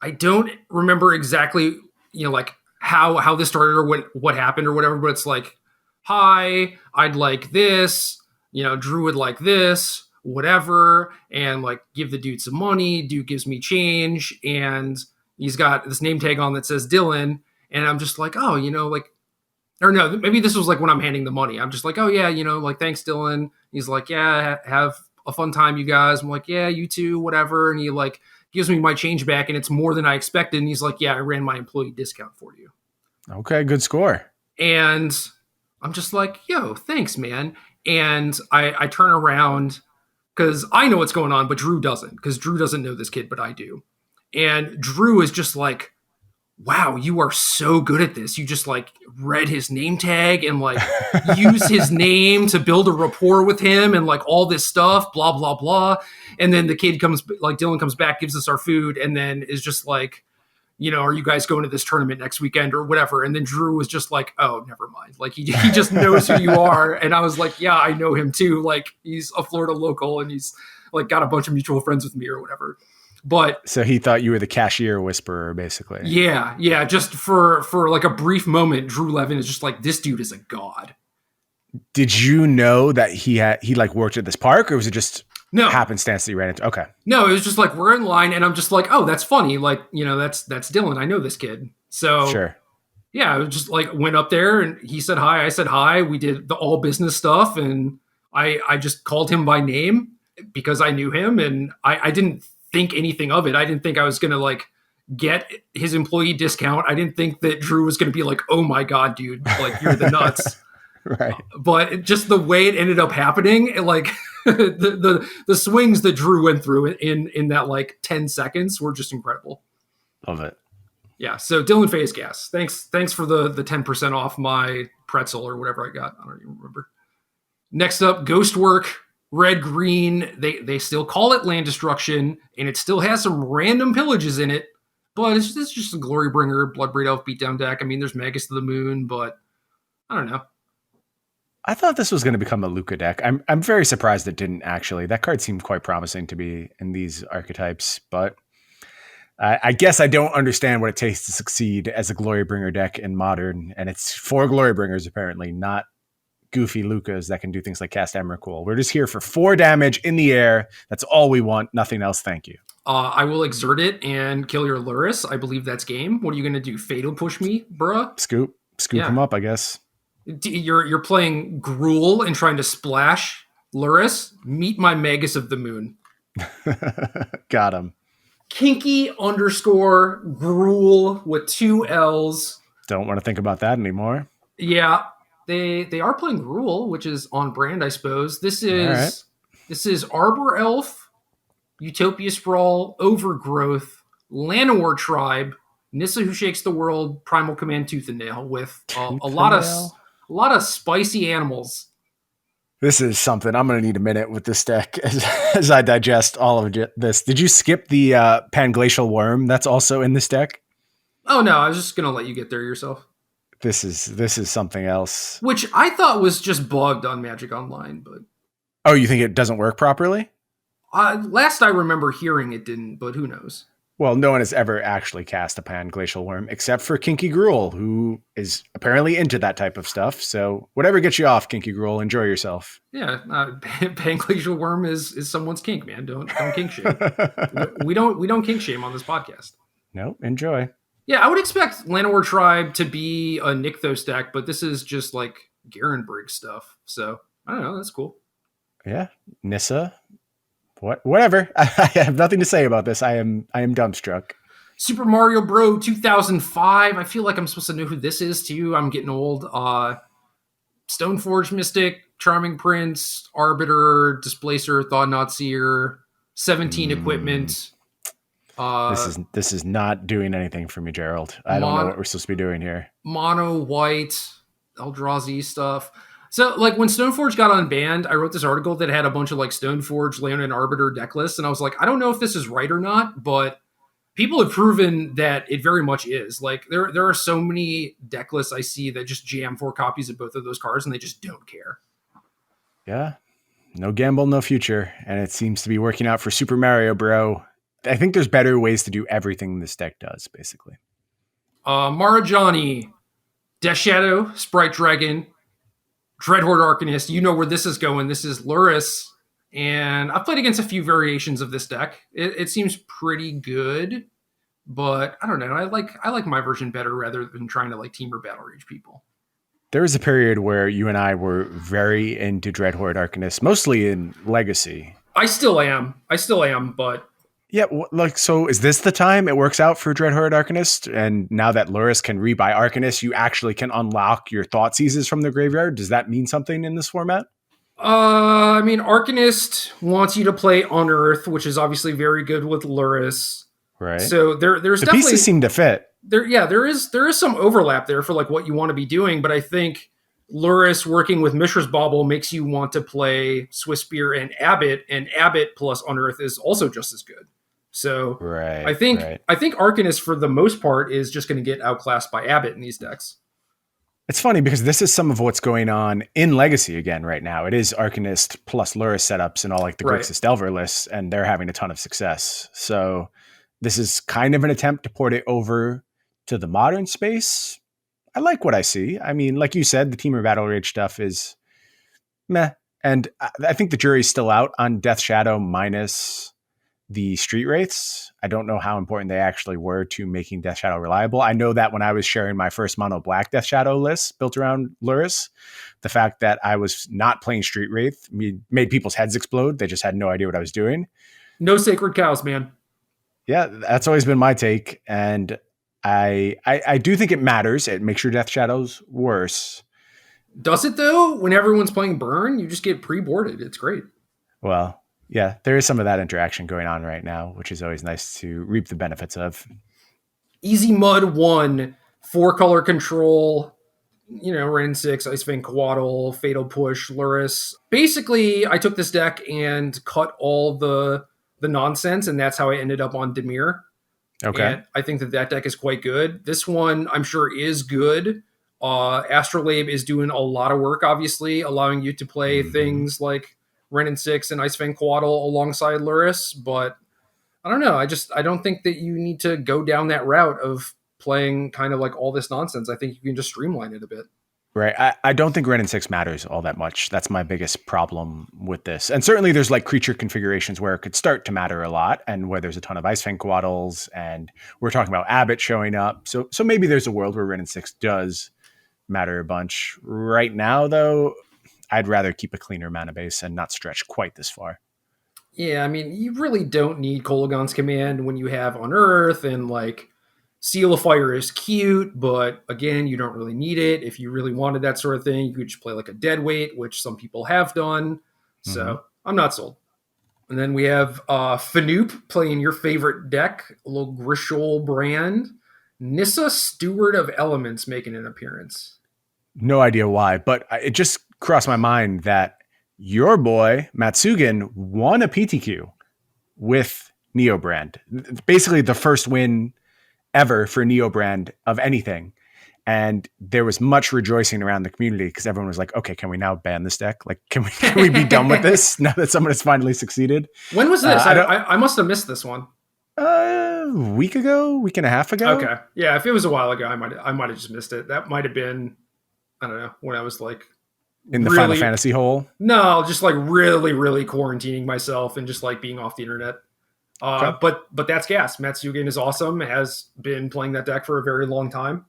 I don't remember exactly, like how this started or what happened or whatever. But it's like, hi, I'd like this, Drew would like this, whatever, and like give the dude some money. Dude gives me change, and he's got this name tag on that says Dylan, and I'm just like, oh, like. Or no, maybe this was like when I'm handing the money. I'm just like, oh yeah, like, thanks, Dylan. He's like, yeah, have a fun time, you guys. I'm like, yeah, you too, whatever. And he like gives me my change back, and it's more than I expected. And he's like, yeah, I ran my employee discount for you. Okay, good score. And I'm just like, yo, thanks, man. And I turn around because I know what's going on, but Drew doesn't, because Drew doesn't know this kid, but I do. And Drew is just like, wow, you are so good at this. You just like read his name tag and like use his name to build a rapport with him and like all this stuff, blah, blah, blah. And then the kid comes, like Dylan comes back, gives us our food, and then is just like, are you guys going to this tournament next weekend or whatever? And then Drew was just like, oh, never mind. Like he just knows who you are. And I was like, yeah, I know him too. Like he's a Florida local and he's like got a bunch of mutual friends with me or whatever. But so he thought you were the cashier whisperer, basically. Yeah. Just for like a brief moment, Drew Levin is just like, this dude is a god. Did you know that he like worked at this park, or was it just happenstance that you ran into? Okay. No, it was just like, we're in line and I'm just like, oh, that's funny. Like, that's Dylan. I know this kid. So sure. Yeah, I just like went up there and he said hi. I said hi. We did the all business stuff, and I just called him by name because I knew him, and I didn't think anything of it. I didn't think I was going to like get his employee discount. I didn't think that Drew was going to be like, oh my God, dude, like you're the nuts. Right. But just the way it ended up happening, like the swings that Drew went through in that like 10 seconds were just incredible. Love it. Yeah, so Dylan Faye's gas. Thanks for the 10% off my pretzel or whatever I got. I don't even remember. Next up, Ghostwork, red, green. They still call it Land Destruction, and it still has some random pillages in it, but it's just a Glorybringer, Bloodbraid Elf beatdown deck. I mean, there's Magus to the Moon, but I don't know. I thought this was going to become a Luca deck. I'm very surprised it didn't actually. That card seemed quite promising to be in these archetypes, but I guess I don't understand what it takes to succeed as a Glorybringer deck in Modern, and it's 4 Glorybringers apparently, not goofy Lucas that can do things like cast Emrakul. We're just here for 4 damage in the air. That's all we want. Nothing else. Thank you. I will exert it and kill your Lurrus. I believe that's game. What are you going to do? Fatal push me, bruh? Scoop him up, I guess. You're playing Gruul and trying to splash Lurrus. Meet my Magus of the Moon. Got him. Kinky _ Gruul with 2 L's. Don't want to think about that anymore. Yeah. They are playing Gruul, which is on brand, I suppose. This is Arbor Elf, Utopia Sprawl, Overgrowth, Llanowar Tribe, Nissa Who Shakes the World, Primal Command Tooth and Nail with a lot of spicy animals. This is something I'm going to need a minute with this deck as I digest all of this. Did you skip the Panglacial Worm that's also in this deck? Oh no, I was just going to let you get there yourself. This is something else. Which I thought was just bugged on Magic Online, but... Oh, you think it doesn't work properly? Last I remember hearing it didn't, but who knows? Well, no one has ever actually cast a Panglacial Worm except for Kinky Gruul, who is apparently into that type of stuff. So whatever gets you off, Kinky Gruul, enjoy yourself. Yeah, Panglacial Worm is someone's kink, man. Don't kink shame. we don't kink shame on this podcast. No, enjoy. Yeah, I would expect Llanowar Tribe to be a Nykthos deck, but this is just like Garenbrig stuff. So, I don't know. That's cool. Yeah. Nissa. Whatever. I have nothing to say about this. I am dumbstruck. Super Mario Bro 2005. I feel like I'm supposed to know who this is, too. I'm getting old. Stoneforge Mystic, Charming Prince, Arbiter, Displacer, Thought-Knot Seer, 17 Equipment. This is not doing anything for me, Gerald. I don't know what we're supposed to be doing here. Mono white, Eldrazi stuff. So, like, when Stoneforge got unbanned, I wrote this article that had a bunch of, like, Stoneforge, Land and Arbiter deck lists, and I was like, I don't know if this is right or not, but people have proven that it very much is. Like, there are so many deck lists I see that just jam 4 copies of both of those cards, and they just don't care. Yeah. No gamble, no future. And it seems to be working out for Super Mario Bro. I think there's better ways to do everything this deck does, basically. Marajani, Death Shadow, Sprite Dragon, Dreadhorde Arcanist. You know where this is going. This is Lurrus. And I've played against a few variations of this deck. It seems pretty good, but I don't know. I like my version better rather than trying to like team or battle rage people. There was a period where you and I were very into Dreadhorde Arcanist, mostly in Legacy. I still am, but... Yeah, like, so is this the time it works out for Dreadhorde Arcanist? And now that Lurrus can rebuy Arcanist, you actually can unlock your Thoughtseizes from the graveyard? Does that mean something in this format? I mean, Arcanist wants you to play Unearth, which is obviously very good with Lurrus. Right. So there's the definitely... pieces seem to fit. There is some overlap there for like what you want to be doing, but I think Lurrus working with Mishra's Bauble makes you want to play Swiss Spear and Abbott plus Unearth is also just as good. So right, I think Arcanist for the most part is just going to get outclassed by Abbott in these decks. It's funny because this is some of what's going on in Legacy again right now. It is Arcanist plus Lurrus setups and all like the Grixis Delver lists, and they're having a ton of success. So this is kind of an attempt to port it over to the modern space. I like what I see. I mean, like you said, the Teamer Battle Rage stuff is meh. And I think the jury's still out on Death Shadow minus the Street Wraiths. I don't know how important they actually were to making Death Shadow reliable. I know that when I was sharing my first mono black Death Shadow list built around Lurrus, the fact that I was not playing Street Wraith made people's heads explode. They just had no idea what I was doing. No sacred cows, man. Yeah, that's always been my take. And I do think it matters. It makes your Death Shadows worse. Does it though? When everyone's playing Burn, you just get pre-boarded. It's great. Well, yeah, there is some of that interaction going on right now, which is always nice to reap the benefits of. Easy Mud 1, 4-color control, Rain 6, Ice Fang Coatl, Fatal Push, Lurrus. Basically, I took this deck and cut all the nonsense, and that's how I ended up on Dimir. Okay. And I think that deck is quite good. This one, I'm sure, is good. Astrolabe is doing a lot of work, obviously, allowing you to play things like Ren and 6 and Ice Fang Coatl alongside Lurrus, but I don't know. I don't think that you need to go down that route of playing kind of like all this nonsense. I think you can just streamline it a bit. Right. I don't think Ren and 6 matters all that much. That's my biggest problem with this. And certainly there's like creature configurations where it could start to matter a lot and where there's a ton of Ice Fang Coatls, and we're talking about Abbott showing up. So maybe there's a world where Ren and 6 does matter a bunch. Right now, though, I'd rather keep a cleaner mana base and not stretch quite this far. Yeah, I mean, you really don't need Kolaghan's Command when you have Unearth, and like Seal of Fire is cute, but again, you don't really need it. If you really wanted that sort of thing, you could just play like a Deadweight, which some people have done. So I'm not sold. And then we have Fanoop playing your favorite deck, a little GrisShoalBrand. Nissa, Steward of Elements, making an appearance. No idea why, but it just crossed my mind that your boy, Matsugan, won a PTQ with NeoBrand. Basically the first win ever for NeoBrand of anything. And there was much rejoicing around the community because everyone was like, okay, can we now ban this deck? Like, can we be done with this now that someone has finally succeeded? When was this? I must have missed this one. A week and a half ago. Okay. Yeah, if it was a while ago, I might have just missed it. That might have been, I don't know, when I was like in the Final Fantasy hole. No, just like really, really quarantining myself and just like being off the internet. Okay. But that's gas. Matsugan is awesome. Has been playing that deck for a very long time.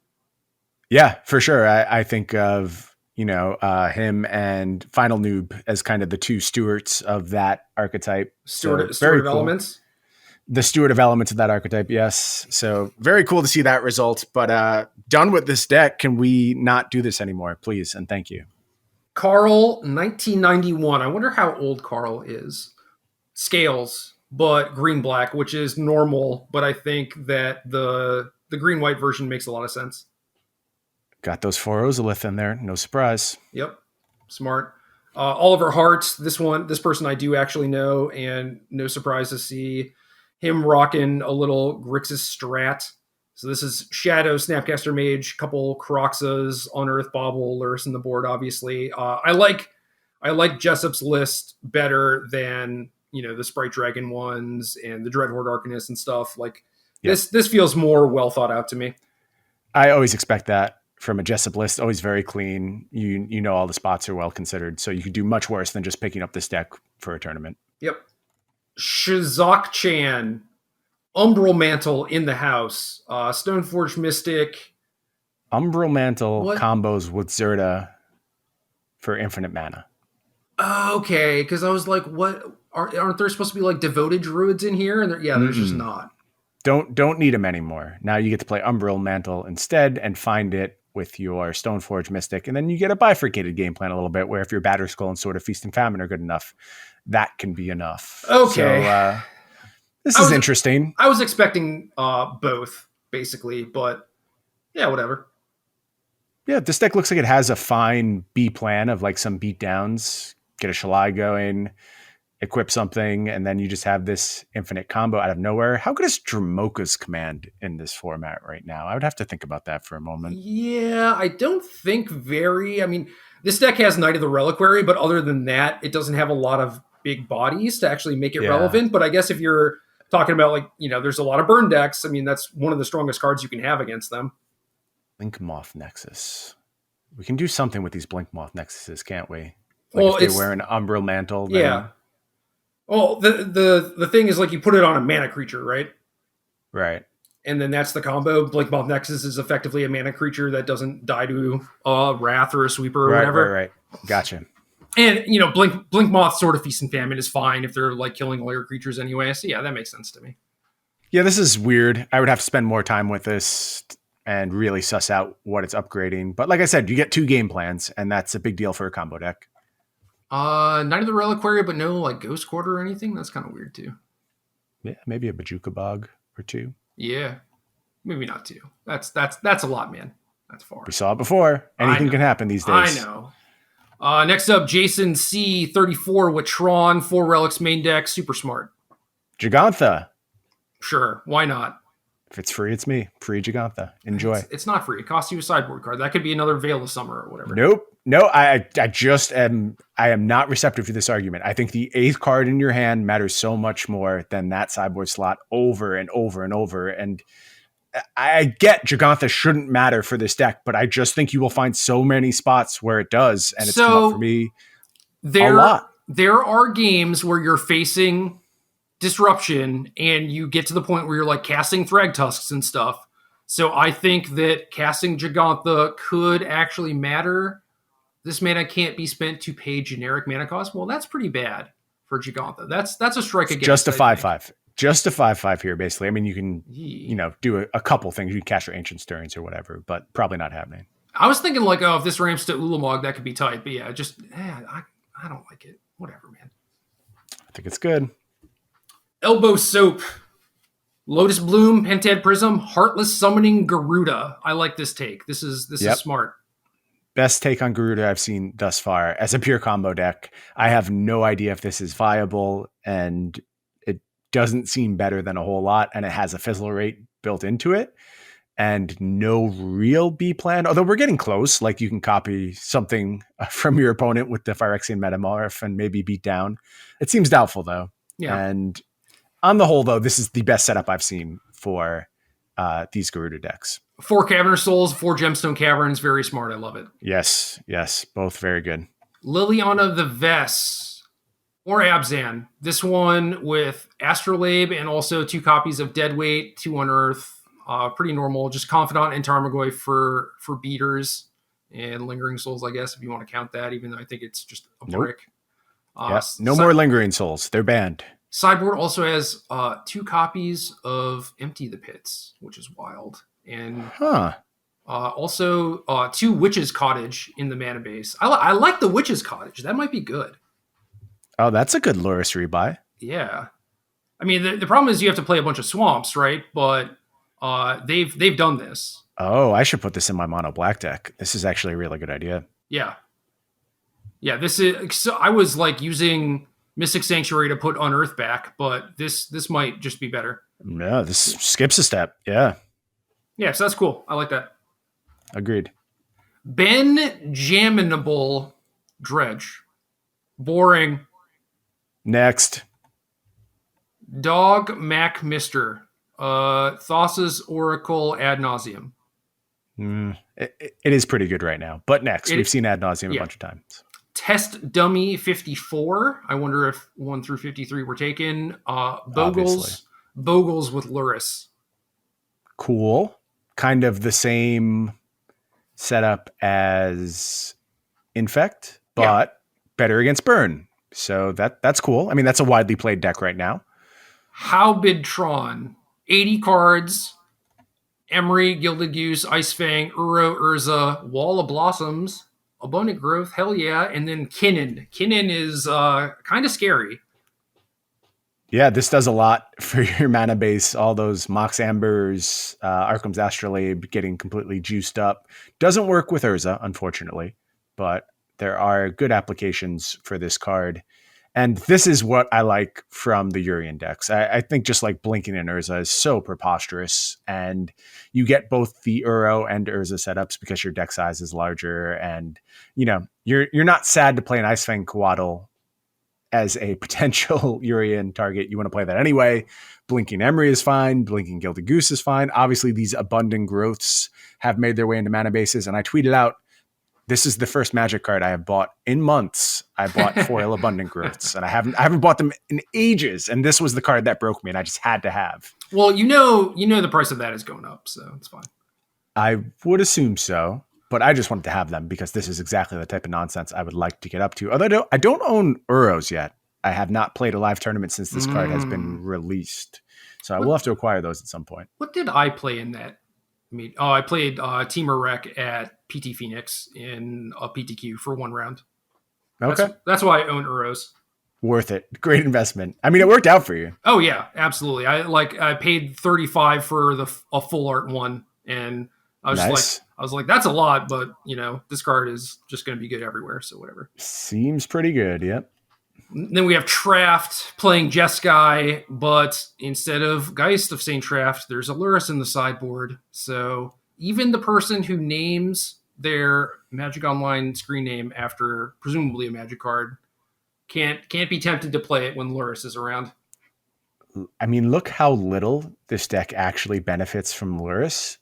Yeah, for sure. I think of him and Final Noob as kind of the two stewards of that archetype. Steward of cool. Elements. The steward of elements of that archetype, yes. So very cool to see that result. But done with this deck. Can we not do this anymore, please? And thank you. Carl, 1991. I wonder how old Carl is. Scales, but green-black, which is normal. But I think that the green-white version makes a lot of sense. Got those 4 Ozolith in there. No surprise. Yep. Smart. Oliver Hart, this person I do actually know, and no surprise to see him rocking a little Grixis strat. So this is Shadow, Snapcaster Mage, couple Croxas, Unearth, Bobble, Lurrus in the board, obviously. I like Jessup's list better than, the Sprite Dragon ones and the Dreadhorde Arcanist and stuff. Like, yep. This feels more well thought out to me. I always expect that from a Jessup list. Always very clean. You know all the spots are well considered, so you could do much worse than just picking up this deck for a tournament. Yep. Shizak-chan, Umbral Mantle in the house, Stoneforge Mystic. Umbral Mantle combos with Zerda for infinite mana. Okay, because I was like, what? Aren't there supposed to be like devoted druids in here? And there's just not. Don't need them anymore. Now you get to play Umbral Mantle instead and find it with your Stoneforge Mystic. And then you get a bifurcated game plan a little bit where if your Batterskull and Sword of Feast and Famine are good enough, that can be enough. Okay. So this is interesting. I was expecting both, basically, but yeah, whatever. Yeah, this deck looks like it has a fine B plan of like some beatdowns, get a Shalai going, equip something, and then you just have this infinite combo out of nowhere. How good is Dramoka's Command in this format right now? I would have to think about that for a moment. Yeah, I don't think very... I mean, this deck has Knight of the Reliquary, but other than that, it doesn't have a lot of big bodies to actually make it relevant. But I guess if you're talking about, like, there's a lot of burn decks, I mean, that's one of the strongest cards you can have against them. Blinkmoth Nexus. We can do something with these Blinkmoth Nexuses, can't we? Like if they wear an Umbral Mantle. Then... Yeah. Well, the thing is, like, you put it on a mana creature, right? Right. And then that's the combo. Blinkmoth Nexus is effectively a mana creature that doesn't die to a Wrath or a Sweeper or whatever. Right. Gotcha. And, Blinkmoth Sword of Feast and Famine is fine if they're, like, killing all your creatures anyway. So, yeah, that makes sense to me. Yeah, this is weird. I would have to spend more time with this and really suss out what it's upgrading. But like I said, you get 2 game plans, and that's a big deal for a combo deck. Knight of the Reliquary, but no, like, Ghost Quarter or anything? That's kind of weird, too. Yeah, maybe a Bajuka Bog or 2. Yeah. Maybe not 2. That's a lot, man. That's far. We saw it before. Anything can happen these days. I know. Next up, Jason C34 with Tron, 4 relics main deck, super smart. Gigantha. Sure, why not? If it's free, it's me. Free Gigantha. Enjoy. It's not free. It costs you a sideboard card. That could be another Veil of Summer or whatever. Nope. No, I am not receptive to this argument. I think the 8th card in your hand matters so much more than that sideboard slot over and over and over. And I get Gigantha shouldn't matter for this deck, but I just think you will find so many spots where it does. And it's come up for me a lot. There are games where you're facing disruption and you get to the point where you're like casting Thragtusks and stuff. So I think that casting Gigantha could actually matter. This mana can't be spent to pay generic mana cost. Well, that's pretty bad for Gigantha. That's a strike against. Just a 5/5. Just a 5/5 here, basically. I mean, you can, do a couple things. You can cast your Ancient Stirrings or whatever, but probably not happening. I was thinking like, if this ramps to Ulamog, that could be tight. But yeah, I don't like it. Whatever, man. I think it's good. Elbow Soap. Lotus Bloom, Pentad Prism, Heartless Summoning Gyruda. I like this take. This is smart. Best take on Gyruda I've seen thus far. As a pure combo deck, I have no idea if this is viable, and it doesn't seem better than a whole lot, and it has a fizzle rate built into it, and no real B plan, although we're getting close. Like, you can copy something from your opponent with the Phyrexian Metamorph and maybe beat down. It seems doubtful, though. Yeah. And on the whole, though, this is the best setup I've seen for these Gyruda decks. 4 Cavernous Souls, 4 Gemstone Caverns. Very smart. I love it. Yes. Both very good. Liliana the Vess or Abzan. This one with Astrolabe and also 2 copies of Deadweight, 2 Unearth. Pretty normal. Just Confidant and Tarmogoyf for beaters and Lingering Souls, I guess, if you want to count that, even though I think it's just a brick. No more Lingering Souls. They're banned. Sideboard also has 2 copies of Empty the Pits, which is wild. And also 2 Witch's Cottage in the mana base. I like the Witch's Cottage. That might be good. Oh, that's a good Lurrus rebuy. Yeah. I mean, the problem is you have to play a bunch of swamps, right? But they've done this. Oh, I should put this in my mono black deck. This is actually a really good idea. Yeah. Yeah, this is... So I was like using Mystic Sanctuary to put Unearth back, but this might just be better. No, this skips a step. Yeah. Yeah, so that's cool. I like that. Agreed. Benjaminable Dredge. Boring. Next. Dog Mac Mister. Thassa's Oracle ad nauseum. It is pretty good right now. But next. We've seen ad nauseum a bunch of times. Test Dummy 54. I wonder if 1 through 53 were taken. Bogles with Lurrus. Cool. Kind of the same setup as Infect, but better against Burn. So that's cool. I mean, that's a widely played deck right now. Howbid Tron. 80 cards. Emery, Gilded Goose, Ice Fang, Uro, Urza, Wall of Blossoms, Abundant Growth, hell yeah, and then Kinnan. Kinnan is kind of scary. Yeah, this does a lot for your mana base. All those Mox Ambers, Arkham's Astrolabe getting completely juiced up. Doesn't work with Urza, unfortunately, but there are good applications for this card. And this is what I like from the Yorion decks. I think just like Blinking and Urza is so preposterous, and you get both the Uro and Urza setups because your deck size is larger, and you're not sad to play an Ice Fang Coatl as a potential Yorion target. You want to play that anyway. Blinking Emery is fine. Blinking Gilded Goose is fine. Obviously, these Abundant Growths have made their way into mana bases, and I tweeted out, this is the first Magic card I have bought in months. I bought foil Abundant Growths, and I haven't bought them in ages. And this was the card that broke me, and I just had to have. Well, you know the price of that is going up, so it's fine. I would assume so, but I just wanted to have them because this is exactly the type of nonsense I would like to get up to. Although I don't own Uros yet. I have not played a live tournament since this card has been released, so I will have to acquire those at some point. What did I play in that? I played Teamer Rec at PT Phoenix in a PTQ for 1 round. Okay. That's why I own Uros. Worth it. Great investment. I mean, it worked out for you. Oh yeah, absolutely. I paid $35 for a full art one, and I was like, that's a lot, but this card is just going to be good everywhere, so whatever. Seems pretty good. Yep. Then we have Traft playing Jeskai, but instead of Geist of St. Traft, there's a Lurrus in the sideboard. So even the person who names their Magic Online screen name after presumably a Magic card can't be tempted to play it when Lurrus is around. I mean, look how little this deck actually benefits from Lurrus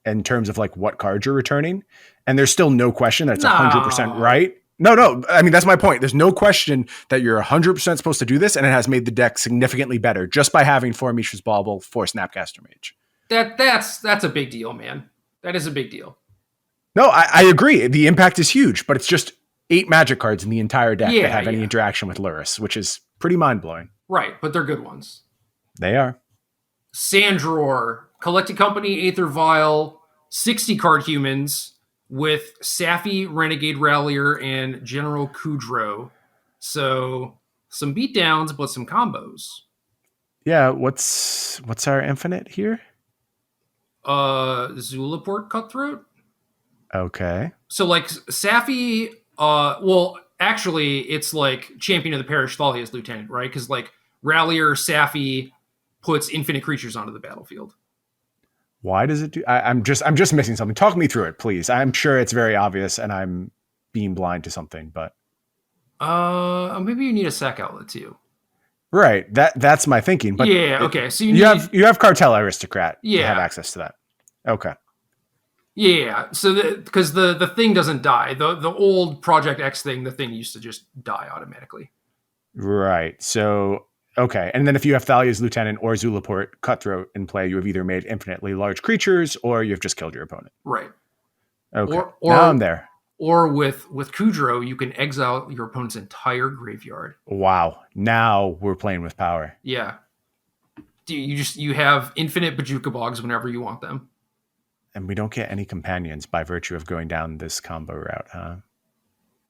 in terms of like what cards you're returning. And there's still no question that it's 100% right. No. I mean, that's my point. There's no question that you're 100% supposed to do this, and it has made the deck significantly better just by having 4 Mishra's Bauble, 4 Snapcaster Mage. That's a big deal, man. That is a big deal. No, I agree. The impact is huge, but it's just 8 Magic cards in the entire deck that have any interaction with Lurrus, which is pretty mind-blowing. Right, but they're good ones. They are. Sandror, Collected Company, Aether Vial, 60-card humans with Safi, Renegade Rallier, and General Kudro. So some beatdowns, but some combos. Yeah, what's our infinite here? Zulaport Cutthroat. Okay. So like Safi, well, actually it's like Champion of the Parish Thalia's Lieutenant, right? Because like Rallier, Safi puts infinite creatures onto the battlefield. Why does it do? I'm just missing something. Talk me through it, please. I'm sure it's very obvious, and I'm being blind to something. But maybe you need a sack outlet too. Right. That's my thinking. But yeah. Okay. So you have Cartel Aristocrat. Yeah. To have access to that. Okay. Yeah. So because the thing doesn't die. The old Project X thing, the thing used to just die automatically. Right. So. Okay, and then if you have Thalia's Lieutenant or Zulaport Cutthroat in play, you have either made infinitely large creatures or you've just killed your opponent. Right. Okay, now I'm there. Or with Kudro, you can exile your opponent's entire graveyard. Wow, now we're playing with power. Yeah. You have infinite Bajuka Bogs whenever you want them. And we don't get any companions by virtue of going down this combo route, huh?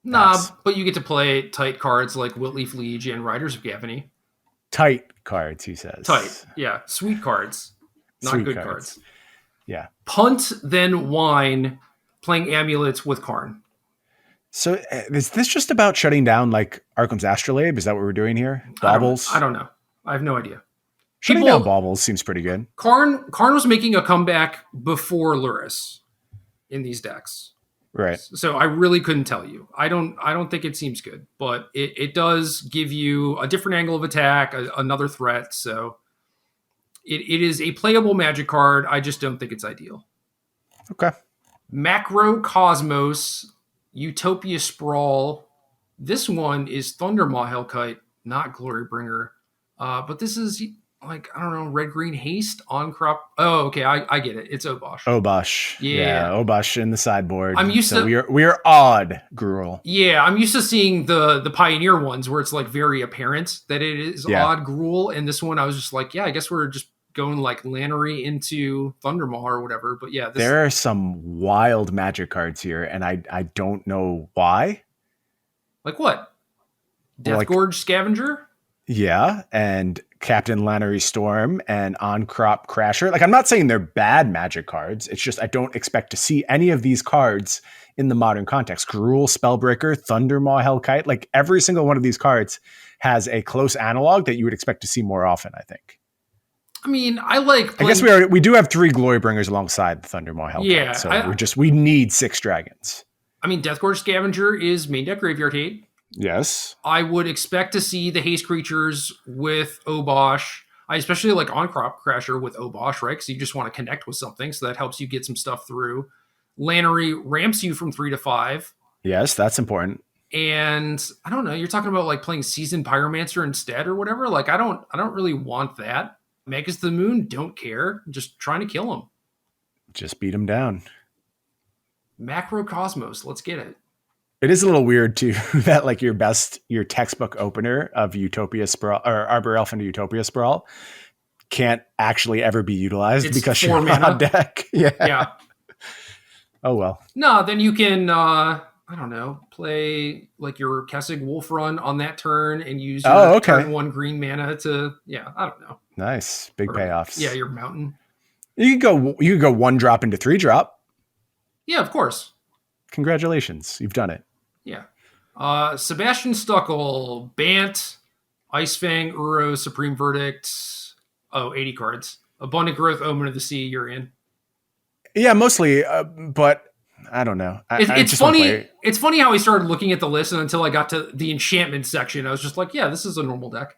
Nah, but you get to play tight cards like Wiltleaf Liege and Riders of Gavany. Tight cards, he says. Tight, yeah. Sweet cards, not Sweet good cards. Yeah. Punt, then whine, playing Amulets with Karn. So is this just about shutting down like Arkham's Astrolabe? Is that what we're doing here? Baubles? I don't know. I have no idea. Shutting down Baubles seems pretty good. Karn was making a comeback before Lurrus in these decks. Right. So I really couldn't tell you. I don't think it seems good, but it does give you a different angle of attack, another threat. So it is a playable Magic card. I just don't think it's ideal. Okay. Macrocosmos, Utopia Sprawl. This one is Thundermaw Hellkite, not Glorybringer. But this is like, I don't know, red, green, haste on crop. Oh, okay. I get it. It's Obosh. Obosh. Yeah. Obosh in the sideboard. I'm used to. We're odd, Gruul. Yeah. I'm used to seeing the Pioneer ones where it's like very apparent that it is odd Gruul. And this one, I was just like, yeah, I guess we're just going like Lannery into Thundermaw or whatever. But yeah. There are some wild Magic cards here, and I don't know why. Like what? Deathgorge Scavenger? Yeah, and Captain Lannery Storm and On-Crop Crasher. Like, I'm not saying they're bad Magic cards. It's just I don't expect to see any of these cards in the modern context. Gruul Spellbreaker, Thundermaw Hellkite. Like, every single one of these cards has a close analog that you would expect to see more often, I think. I mean, I guess we do have 3 Glorybringers alongside the Thundermaw Hellkite. Yeah, so we need 6 dragons. I mean, Deathgorge Scavenger is main deck graveyard hate. Yes. I would expect to see the haste creatures with Obosh. I especially like On-Crop Crasher with Obosh, right? Because you just want to connect with something, so that helps you get some stuff through. Lannery ramps you from 3 to 5. Yes, that's important. And I don't know, you're talking about like playing Seasoned Pyromancer instead or whatever. Like I don't really want that. Magus the Moon, don't care. Just trying to kill him. Just beat him down. Macrocosmos, let's get it. It is a little weird too that like your textbook opener of Utopia Sprawl or Arbor Elf into Utopia Sprawl can't actually ever be utilized because you're on deck. Yeah. Yeah. Oh well. No, then you can I don't know, play like your Kessig Wolf Run on that turn and use your turn 1 green mana to, I don't know. Nice. Big payoffs. Yeah, your Mountain. You could go 1 drop into 3 drop. Yeah, of course. Congratulations. You've done it. Yeah. Sebastian Stuckle, Bant, Icefang, Uro, Supreme Verdict. 80 cards. Abundant Growth, Omen of the Sea, Yorion. Yeah, mostly, but I don't know. It's funny. It's funny how I started looking at the list, and until I got to the enchantment section, I was just like, "Yeah, this is a normal deck."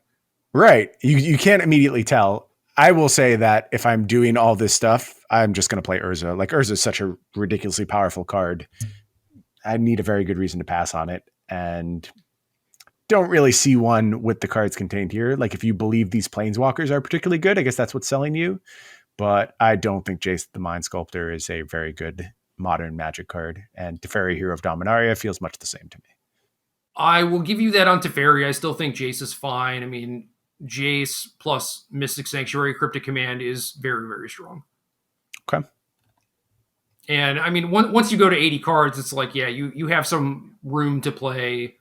Right. You can't immediately tell. I will say that if I'm doing all this stuff, I'm just going to play Urza. Like Urza is such a ridiculously powerful card. I need a very good reason to pass on it, and don't really see one with the cards contained here. Like if you believe these Planeswalkers are particularly good, I guess that's what's selling you. But I don't think Jace the Mind Sculptor is a very good modern Magic card, and Teferi, Hero of Dominaria, feels much the same to me. I will give you that on Teferi. I still think Jace is fine. I mean, Jace plus Mystic Sanctuary Cryptic Command is very, very strong. Okay. And I mean, once you go to 80 cards, it's like, you have some room to play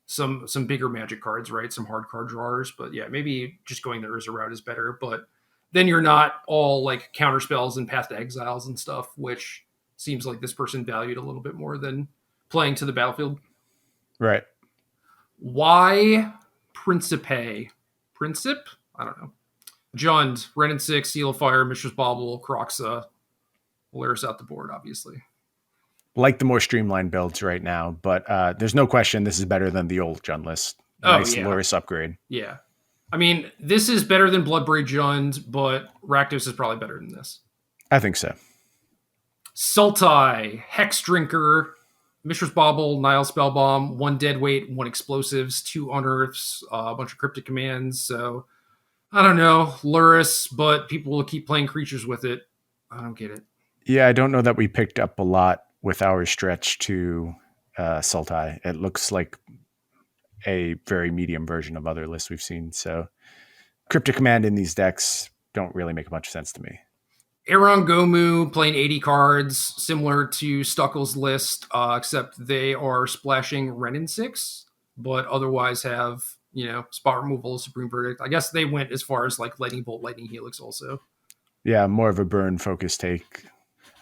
some bigger Magic cards, right? Some hard card drawers. But yeah, maybe just going the Urza route is better. But then you're not all like counter spells and Path to Exiles and stuff, which seems like this person valued a little bit more than playing to the battlefield. Right. Why Principe? Princip? I don't know. Jund, Ren and 6, Seal of Fire, Mishra's Bauble, Kroxa. Lurrus out the board, obviously. Like the more streamlined builds right now, but there's no question this is better than the old Jund list. Nice Lurrus upgrade. Yeah. I mean, this is better than Bloodbraid Jund, but Rakdos is probably better than this. I think so. Sultai, Hex Drinker, Mishra's Bauble, Nile Spellbomb, 1 Deadweight, 1 Explosives, 2 Unearths, a bunch of Cryptic Commands. So, I don't know, Lurrus, but people will keep playing creatures with it. I don't get it. Yeah, I don't know that we picked up a lot with our stretch to Sultai. It looks like a very medium version of other lists we've seen. So Cryptic Command in these decks don't really make much sense to me. Aaron Gomu playing 80 cards, similar to Stuckle's list, except they are splashing Ren and 6, but otherwise have, spot removal, Supreme Verdict. I guess they went as far as like Lightning Bolt, Lightning Helix also. Yeah, more of a burn focused take.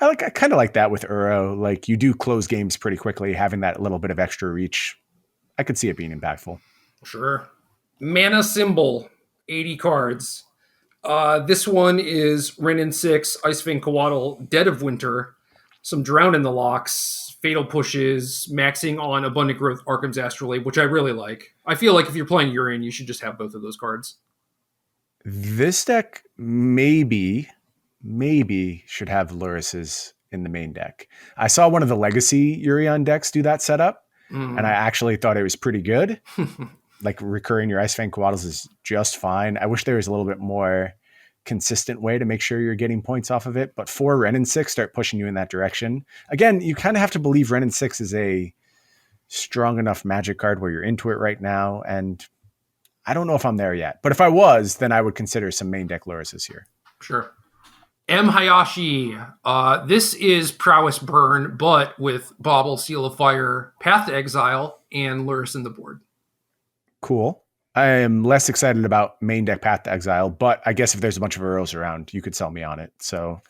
I kind of like that with Uro. Like you do close games pretty quickly, having that little bit of extra reach. I could see it being impactful. Sure. Mana Symbol, 80 cards. This one is Ren and 6, Icefang Coatl, Dead of Winter, some Drown in the Locks, Fatal Pushes, maxing on Abundant Growth, Arkham's Astrolabe, which I really like. I feel like if you're playing Yorion, you should just have both of those cards. This deck maybe should have Lurrus's in the main deck. I saw one of the Legacy Yorion decks do that setup, and I actually thought it was pretty good. Like recurring your Icefang Coatls is just fine. I wish there was a little bit more consistent way to make sure you're getting points off of it. But 4 Ren and 6 start pushing you in that direction. Again, you kind of have to believe Ren and 6 is a strong enough Magic card where you're into it right now. And I don't know if I'm there yet. But if I was, then I would consider some main deck Lurruses here. Sure. M. Hayashi. This is Prowess Burn, but with Bauble, Seal of Fire, Path to Exile, and Lurrus in the board. Cool. I am less excited about main deck Path to Exile, but I guess if there's a bunch of Urls around, you could sell me on it. So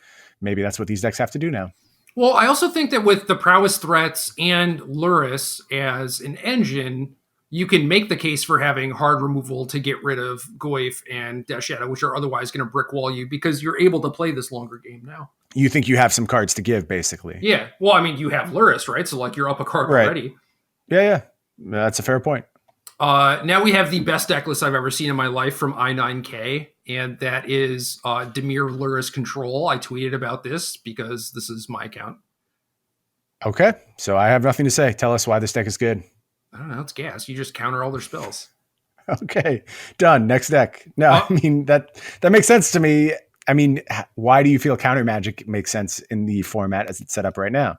maybe that's what these decks have to do now. Well, I also think that with the Prowess threats and Lurrus as an engine, you can make the case for having hard removal to get rid of Goyf and Death Shadow, which are otherwise going to brick wall you because you're able to play this longer game now. You think you have some cards to give, basically. Yeah. Well, I mean, you have Lurrus, right? So, like, you're up a card already. Yeah. That's a fair point. Now we have the best deck list I've ever seen in my life from I9K, and that is Dimir Lurrus Control. I tweeted about this because this is my account. Okay, so I have nothing to say. Tell us why this deck is good. I don't know. It's gas. You just counter all their spells. Okay, done. Next deck. No, I mean, that makes sense to me. I mean, why do you feel counter magic makes sense in the format as it's set up right now?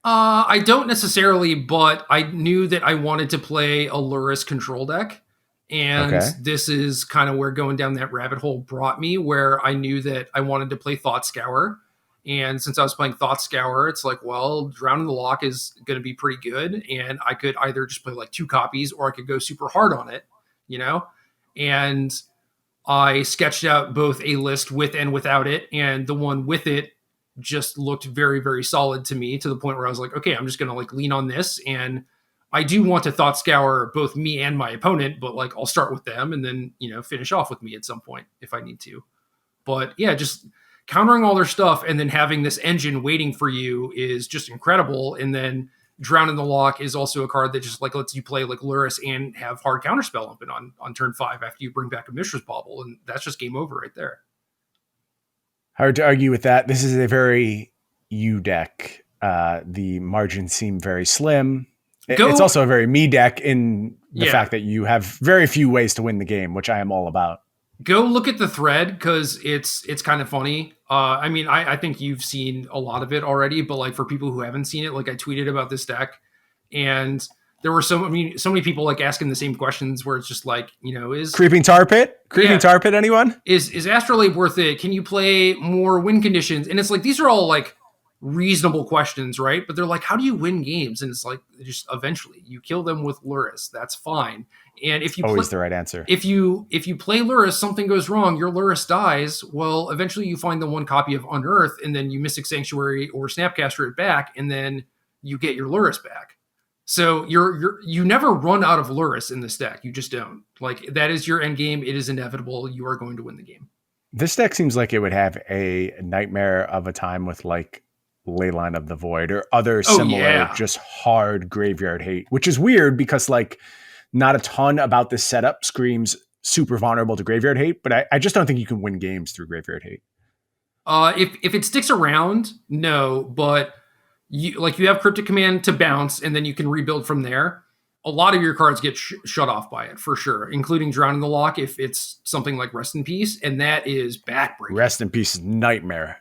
I don't necessarily, but I knew that I wanted to play a Lurrus control deck. And this is kind of where going down that rabbit hole brought me, where I knew that I wanted to play Thought Scour. And since I was playing Thought Scour, it's like, well, Drown in the Loch is going to be pretty good. And I could either just play like 2 copies or I could go super hard on it, you know? And I sketched out both a list with and without it. And the one with it just looked very, very solid to me, to the point where I was like, okay, I'm just going to like lean on this. And I do want to Thought Scour both me and my opponent, but like I'll start with them and then, finish off with me at some point if I need to. But yeah, just countering all their stuff and then having this engine waiting for you is just incredible. And then Drown in the Loch is also a card that just like lets you play like Lurrus and have hard counterspell open on turn 5 after you bring back a Mishra's Bauble, and that's just game over right there. Hard to argue with that. This is a very U deck. The margins seem very slim. It's also a very me deck in the fact that you have very few ways to win the game, which I am all about. Go look at the thread because it's kind of funny. I think you've seen a lot of it already, but like for people who haven't seen it, like I tweeted about this deck, and there were so many people like asking the same questions where it's just like, is Creeping Tar Pit? Tar Pit, anyone? Is Astrolabe worth it? Can you play more win conditions? And it's like, these are all like reasonable questions, right? But they're like, how do you win games? And it's like, just eventually you kill them with Lurrus. That's fine. And if you always the right answer. If you play Lurrus, something goes wrong, your Lurrus dies. Well, eventually you find the 1 copy of Unearth, and then you Mystic Sanctuary or Snapcaster it back, and then you get your Lurrus back. So you never run out of Lurrus in this deck. You just don't. Like, that is your end game. It is inevitable. You are going to win the game. This deck seems like it would have a nightmare of a time with like Leyline of the Void or other similar just hard graveyard hate, which is weird because like not a ton about this setup screams super vulnerable to graveyard hate, but I just don't think you can win games through graveyard hate. If it sticks around, no, but you have Cryptic Command to bounce, and then you can rebuild from there. A lot of your cards get shut off by it, for sure, including Drown in the Loch if it's something like Rest in Peace, and that is backbreaking. Rest in Peace is nightmare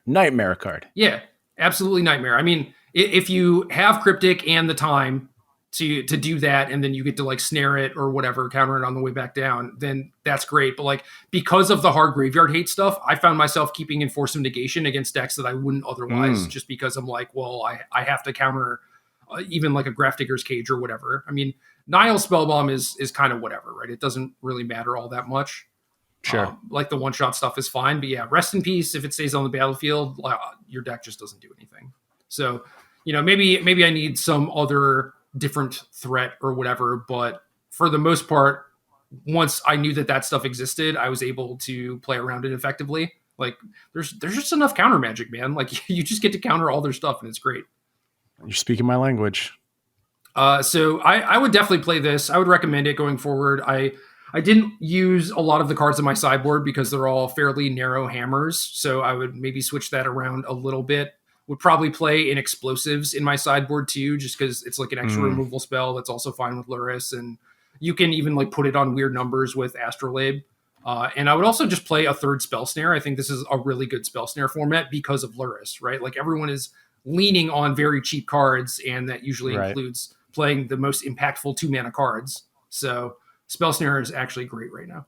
card. Yeah, absolutely nightmare. I mean, if you have Cryptic and the time to do that, and then you get to like snare it or whatever, counter it on the way back down, then that's great. But like, because of the hard graveyard hate stuff, I found myself keeping Enforce of Negation against decks that I wouldn't otherwise, just because I'm like, well, I have to counter even like a Grafdigger's Cage or whatever. I mean, Nihil Spellbomb is kind of whatever, right? It doesn't really matter all that much. Sure. Like the one-shot stuff is fine, but yeah, Rest in Peace, if it stays on the battlefield, your deck just doesn't do anything. So, maybe I need some other different threat or whatever, but for the most part, once I knew that stuff existed, I was able to play around it effectively. Like, there's just enough counter magic, man. Like, you just get to counter all their stuff, and it's great. You're speaking my language. So I would definitely play this. I would recommend it going forward. I didn't use a lot of the cards in my sideboard because they're all fairly narrow hammers, so I would maybe switch that around a little bit. Would probably play in Explosives in my sideboard too, just because it's like an extra removal spell that's also fine with Lurrus, and you can even like put it on weird numbers with Astrolabe. And I would also just play a 3rd Spell Snare. I think this is a really good Spell Snare format because of Lurrus, right? Like, everyone is leaning on very cheap cards, and that usually includes playing the most impactful 2-mana cards. So Spell Snare is actually great right now.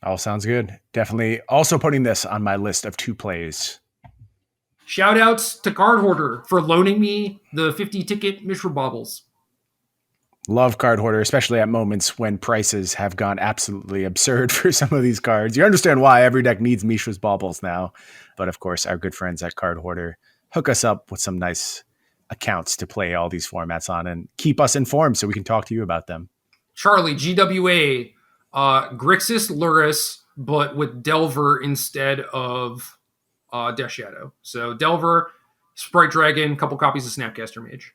All sounds good. Definitely also putting this on my list of 2 plays. Shout outs to Card Hoarder for loaning me the 50-ticket Mishra Baubles. Love Card Hoarder, especially at moments when prices have gone absolutely absurd for some of these cards. You understand why every deck needs Mishra's Baubles now. But of course, our good friends at Card Hoarder hook us up with some nice accounts to play all these formats on and keep us informed so we can talk to you about them. Charlie, GWA, Grixis Lurrus, but with Delver instead of Death Shadow. So Delver, Sprite Dragon, couple copies of Snapcaster Mage.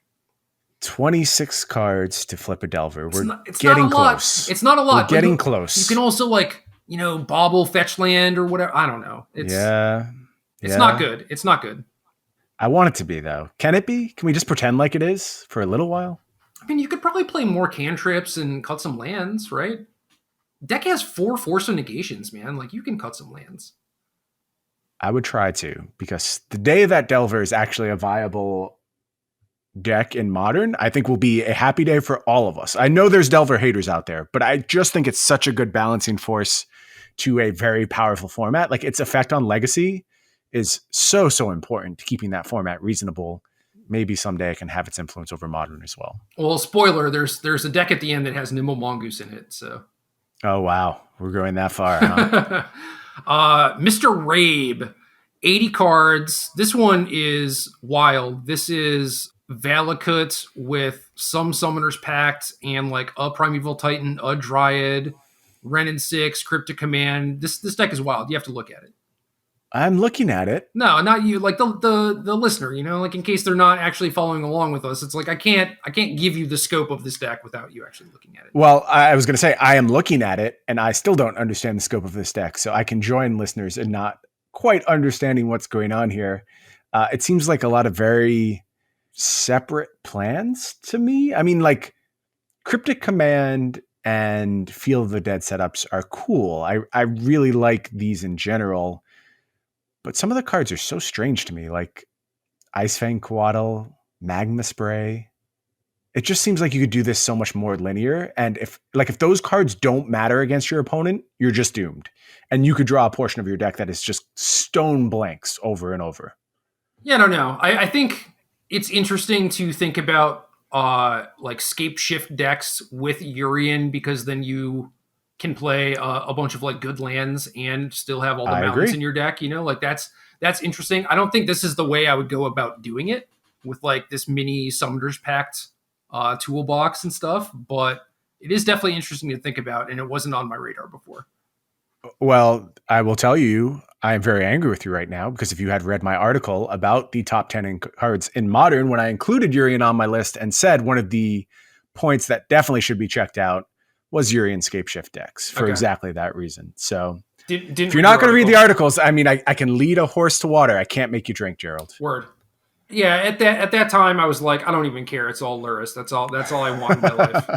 26 cards to flip a Delver. It's getting close. It's not a lot. We're getting close. You can also bobble fetch land or whatever. I don't know. It's not good. It's not good. I want it to be, though. Can it be? Can we just pretend like it is for a little while? I mean, you could probably play more cantrips and cut some lands, right? Deck has 4 Force of Negations, man. Like, you can cut some lands. I would try to, because the day that Delver is actually a viable deck in Modern, I think will be a happy day for all of us. I know there's Delver haters out there, but I just think it's such a good balancing force to a very powerful format. Like, its effect on Legacy is so important to keeping that format reasonable. Maybe someday it can have its influence over Modern as well. Well, spoiler, there's a deck at the end that has Nimble Mongoose in it, so. Oh, wow. We're going that far, huh? Mr. Rabe, 80 cards. This one is wild. This is Valakut with some Summoner's Pact and like a Primeval Titan, a Dryad, Wrenn and 6, Cryptic Command. This deck is wild. You have to look at it. I'm looking at it. No, not you. Like the listener, like in case they're not actually following along with us. It's like I can't give you the scope of this deck without you actually looking at it. Well, I was going to say I am looking at it, and I still don't understand the scope of this deck, so I can join listeners in not quite understanding what's going on here. It seems like a lot of very separate plans to me. I mean, like Cryptic Command and Field of the Dead setups are cool. I really like these in general. But some of the cards are so strange to me, like Ice Fang Coatl, Magma Spray. It just seems like you could do this so much more linear. And if those cards don't matter against your opponent, you're just doomed. And you could draw a portion of your deck that is just stone blanks over and over. Yeah, I don't know. I think it's interesting to think about like scape shift decks with Yorion, because then you can play a bunch of like good lands and still have all the mountains in your deck, like that's interesting. I don't think this is the way I would go about doing it with like this mini Summoner's Pact toolbox and stuff, but it is definitely interesting to think about, and it wasn't on my radar before. Well, I will tell you, I am very angry with you right now, because if you had read my article about the top 10 cards in Modern, when I included Yorion on my list and said one of the points that definitely should be checked out was Yorion scape shift decks for exactly that reason. So if you're not going to read the articles, I mean, I can lead a horse to water. I can't make you drink, Gerald. Word. Yeah, at that time, I was like, I don't even care. It's all Lurrus. That's all I want in my life.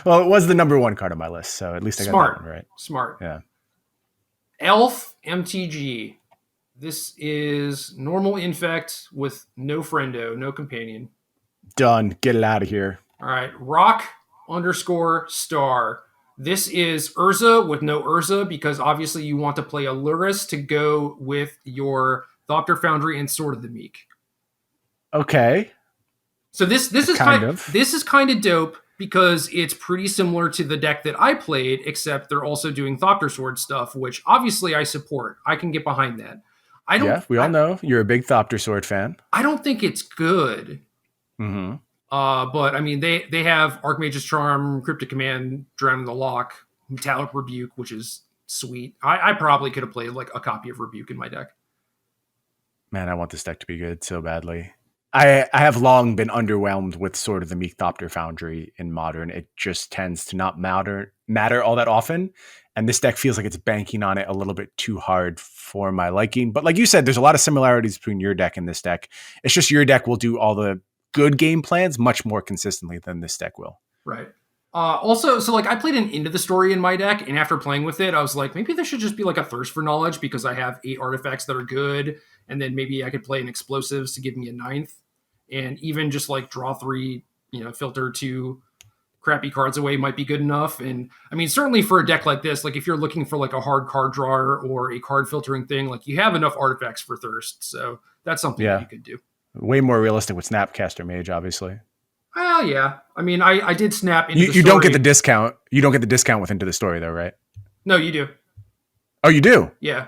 Well, it was the number one card on my list, so at least I got that one right. Smart. Yeah. Elf MTG. This is normal Infect with no friendo, no companion. Done. Get it out of here. All right. Rock_star. This is Urza with no Urza, because obviously you want to play a Lurrus to go with your Thopter Foundry and Sword of the Meek. Okay. So this is kind of dope, because it's pretty similar to the deck that I played, except they're also doing Thopter Sword stuff, which obviously I support. I can get behind that. We all know you're a big Thopter Sword fan. I don't think it's good. Mm-hmm. But I mean, they have Archmage's Charm, Cryptic Command, Drown in the Lock, Metallic Rebuke, which is sweet. I probably could have played like a copy of Rebuke in my deck. Man, I want this deck to be good so badly. I have long been underwhelmed with Sword of the Meek Thopter Foundry in Modern. It just tends to not matter all that often. And this deck feels like it's banking on it a little bit too hard for my liking. But like you said, there's a lot of similarities between your deck and this deck. It's just your deck will do all the good game plans much more consistently than this deck will. Right. Also, so like I played an Into the Story in my deck, and after playing with it, I was like, maybe there should just be like a Thirst for Knowledge, because I have 8 artifacts that are good, and then maybe I could play an Explosives to give me a 9th, and even just like draw 3, filter 2 crappy cards away might be good enough. And I mean, certainly for a deck like this, like if you're looking for like a hard card drawer or a card filtering thing, like you have enough artifacts for Thirst, so that's something that you could do. Way more realistic with Snapcaster Mage, obviously. Well, yeah. I mean, I did snap into the story. You don't get the discount. You don't get the discount with Into the Story, though, right? No, you do. Oh, you do? Yeah.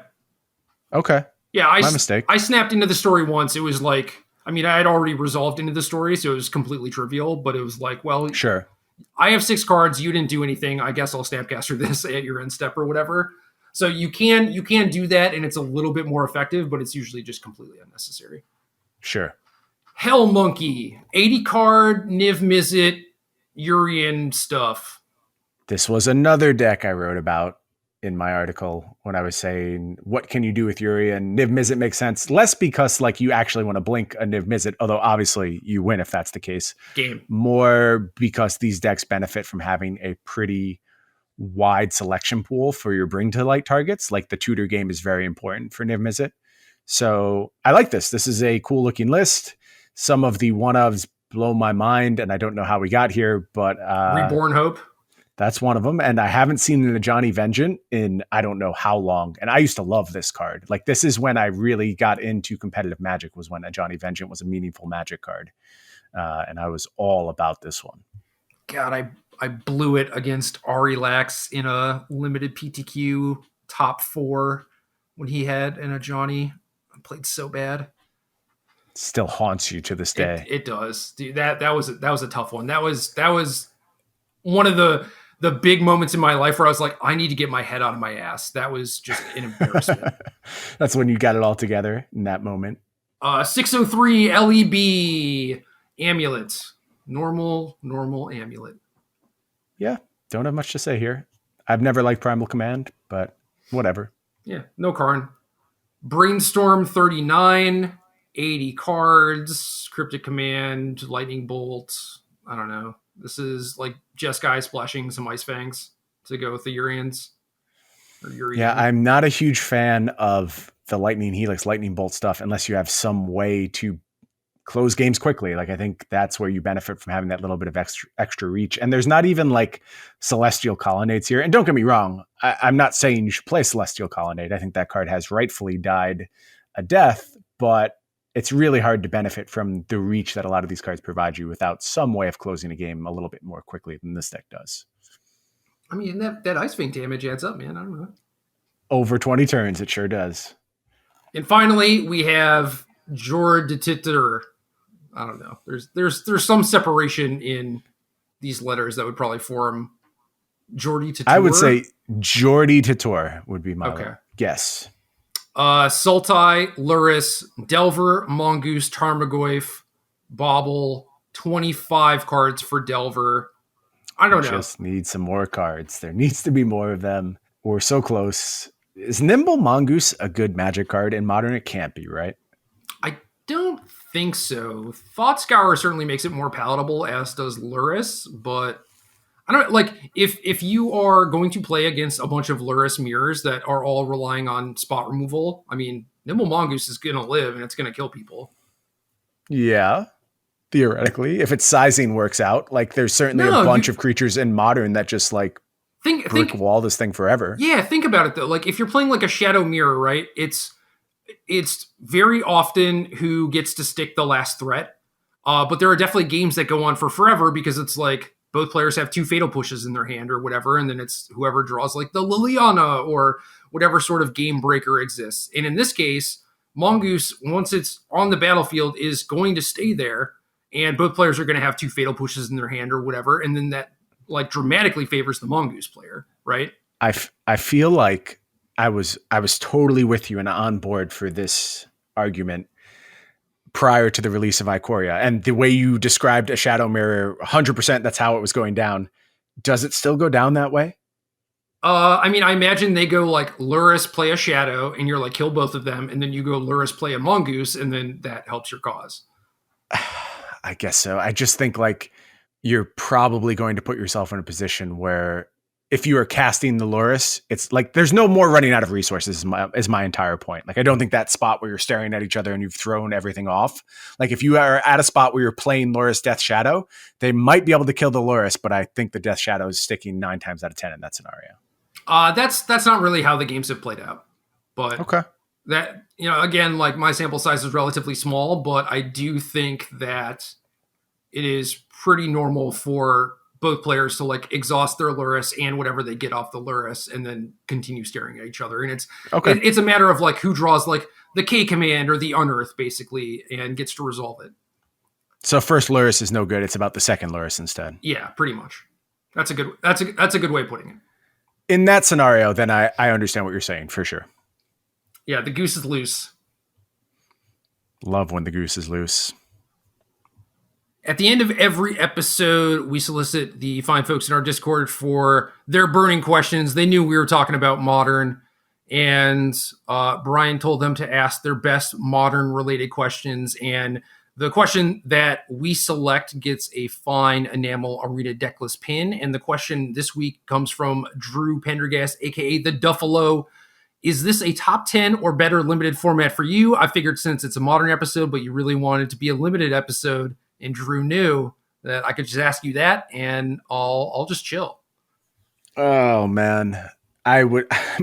Okay. Yeah, my mistake. I snapped Into the Story once. It was like, I mean, I had already resolved Into the Story, so it was completely trivial, but it was like, well, sure. I have 6 cards. You didn't do anything. I guess I'll Snapcaster this at your end step or whatever. So you can do that, and it's a little bit more effective, but it's usually just completely unnecessary. Sure. Hell Monkey, 80 card, Niv Mizzet, Yorion stuff. This was another deck I wrote about in my article when I was saying, what can you do with Yorion? Niv Mizzet makes sense. Less because like you actually want to blink a Niv Mizzet, although obviously you win if that's the case. Game. More because these decks benefit from having a pretty wide selection pool for your bring to light targets. Like the tutor game is very important for Niv Mizzet. So I like this. This is a cool looking list. Some of the one-ofs blow my mind, and I don't know how we got here, but... Reborn Hope? That's one of them. And I haven't seen an Ajani Vengeant in I don't know how long. And I used to love this card. Like, this is when I really got into competitive Magic, was when Ajani Vengeant was a meaningful Magic card. And I was all about this one. God, I blew it against Ari Lax in a limited PTQ top 4 when he had an Ajani. I played so bad. Still haunts you to this day. It does. Dude, that was a tough one. That was one of the big moments in my life where I was like, I need to get my head out of my ass. That was just an embarrassment. That's when you got it all together in that moment. 603 LEB Amulet. Normal Amulet. Yeah, don't have much to say here. I've never liked Primal Command, but whatever. Yeah, no Karn. Brainstorm 39, 80 cards, Cryptic Command, Lightning Bolt. I don't know. This is like Jeskai splashing some Ice Fangs to go with the Urians. Yeah, I'm not a huge fan of the Lightning Helix, Lightning Bolt stuff unless you have some way to close games quickly. Like, I think that's where you benefit from having that little bit of extra reach. And there's not even like Celestial Colonnades here. And don't get me wrong, I'm not saying you should play Celestial Colonnade. I think that card has rightfully died a death, but it's really hard to benefit from the reach that a lot of these cards provide you without some way of closing a game a little bit more quickly than this deck does. I mean, that Ice Fang damage adds up, man. I don't know. Over 20 turns, it sure does. And finally, we have Jordititor. I don't know. There's some separation in these letters that would probably form Jordititor. I would say Jordititor would be my guess. Sultai, Lurrus, Delver, Mongoose, Tarmogoyf, Bobble, 25 cards for Delver. I don't know. Just need some more cards. There needs to be more of them. We're so close. Is Nimble Mongoose a good Magic card in Modern? It can't be, right? I don't think so. Thought Scour certainly makes it more palatable, as does Lurrus, but I don't like if you are going to play against a bunch of Lurrus mirrors that are all relying on spot removal. I mean, Nimble Mongoose is going to live and it's going to kill people. Yeah, theoretically, if its sizing works out, like there's certainly a bunch of creatures in Modern that just like brick wall this thing forever. Yeah, think about it though. Like if you're playing like a Shadow Mirror, right? It's very often who gets to stick the last threat. But there are definitely games that go on for forever because it's like both players have 2 fatal pushes in their hand or whatever, and then it's whoever draws like the Liliana or whatever sort of game breaker exists. And in this case, Mongoose, once it's on the battlefield, is going to stay there, and both players are going to have 2 fatal pushes in their hand or whatever, and then that like dramatically favors the Mongoose player, right? I feel like I was totally with you and on board for this argument prior to the release of Ikoria. And the way you described a Shadow Mirror, 100% that's how it was going down. Does it still go down that way? I mean, I imagine they go like Lurrus play a Shadow and you're like kill both of them. And then you go Lurrus play a Mongoose and then that helps your cause. I guess so. I just think like you're probably going to put yourself in a position where if you are casting the Lurrus, it's like there's no more running out of resources is my entire point. Like, I don't think that spot where you're staring at each other and you've thrown everything off. Like, if you are at a spot where you're playing Lurrus Death Shadow, they might be able to kill the Lurrus, but I think the Death Shadow is sticking 9 times out of 10 in that scenario. That's not really how the games have played out. But okay. That, you know, again, like my sample size is relatively small, but I do think that it is pretty normal for both players to like exhaust their Lurrus and whatever they get off the Lurrus and then continue staring at each other. And it's a matter of like who draws like the K command or the unearth basically and gets to resolve it. So first Lurrus is no good. It's about the second Lurrus instead. Yeah, pretty much. That's a good way of putting it. In that scenario, then I understand what you're saying for sure. Yeah, the goose is loose. Love when the goose is loose. At the end of every episode, we solicit the fine folks in our Discord for their burning questions. They knew we were talking about Modern, and Bryan told them to ask their best Modern-related questions. And the question that we select gets a fine enamel Arena Decklist pin. And the question this week comes from Drew Pendergast, a.k.a. The Duffalo. Is this a top 10 or better limited format for you? I figured since it's a Modern episode, but you really wanted it to be a limited episode, and Drew knew that I could just ask you that, and I'll just chill. Oh man. I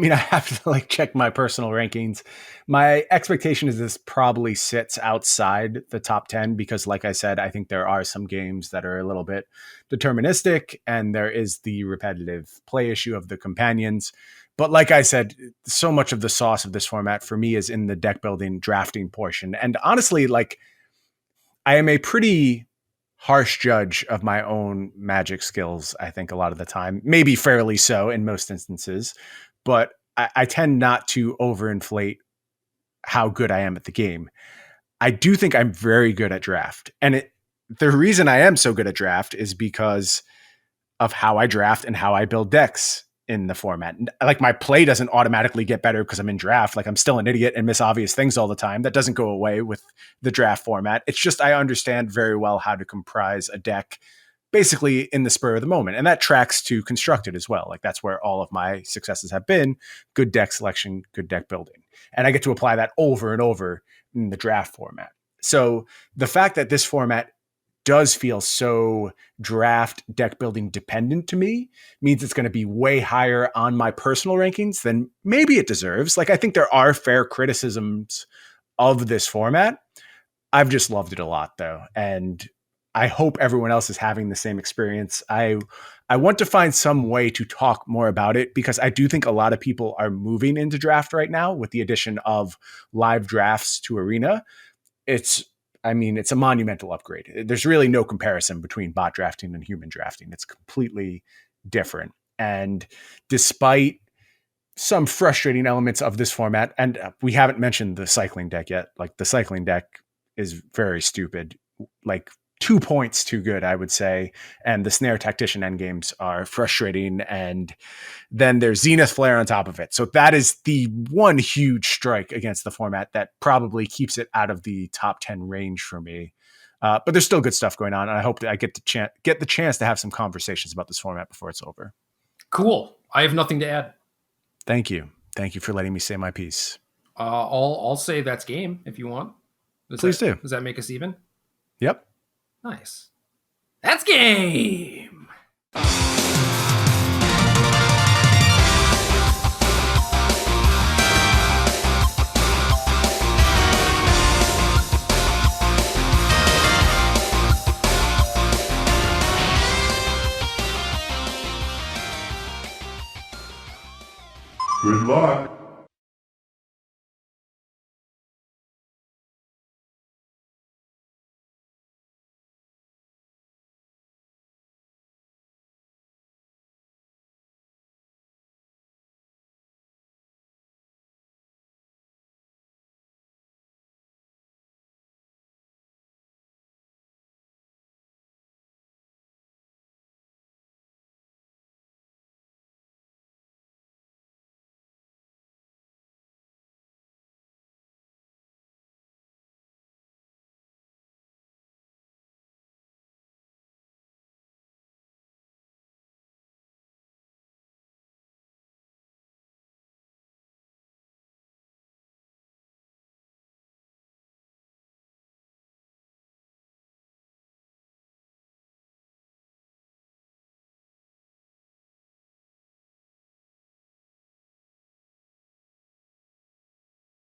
have to check my personal rankings. My expectation is this probably sits outside the top 10 because like I said, I think there are some games that are a little bit deterministic and there is the repetitive play issue of the companions. But like I said, so much of the sauce of this format for me is in the deck building drafting portion. And honestly, I am a pretty harsh judge of my own Magic skills, I think a lot of the time, maybe fairly so in most instances, but I tend not to overinflate how good I am at the game. I do think I'm very good at draft. And the reason I am so good at draft is because of how I draft and how I build decks in the format. My play doesn't automatically get better because I'm in draft. I'm still an idiot and miss obvious things all the time. That doesn't go away with the draft format. It's just I understand very well how to comprise a deck basically in the spur of the moment. And that tracks to constructed as well. That's where all of my successes have been: good deck selection, good deck building. And I get to apply that over and over in the draft format. So the fact that this format does feel so draft deck building dependent to me means it's going to be way higher on my personal rankings than maybe it deserves. I think there are fair criticisms of this format. I've just loved it a lot though. And I hope everyone else is having the same experience. I want to find some way to talk more about it because I do think a lot of people are moving into draft right now with the addition of live drafts to Arena. It's a monumental upgrade. There's really no comparison between bot drafting and human drafting. It's completely different. And despite some frustrating elements of this format, and we haven't mentioned the cycling deck yet. The cycling deck is very stupid. 2 points too good, I would say. And the Snare Tactician endgames are frustrating. And then there's Zenith Flare on top of it. So that is the one huge strike against the format that probably keeps it out of the top 10 range for me. But there's still good stuff going on. And I hope that I get the chance to have some conversations about this format before it's over. Cool. I have nothing to add. Thank you. Thank you for letting me say my piece. I'll say that's game if you want. Please do. Does that make us even? Yep. Nice. That's game. Good luck.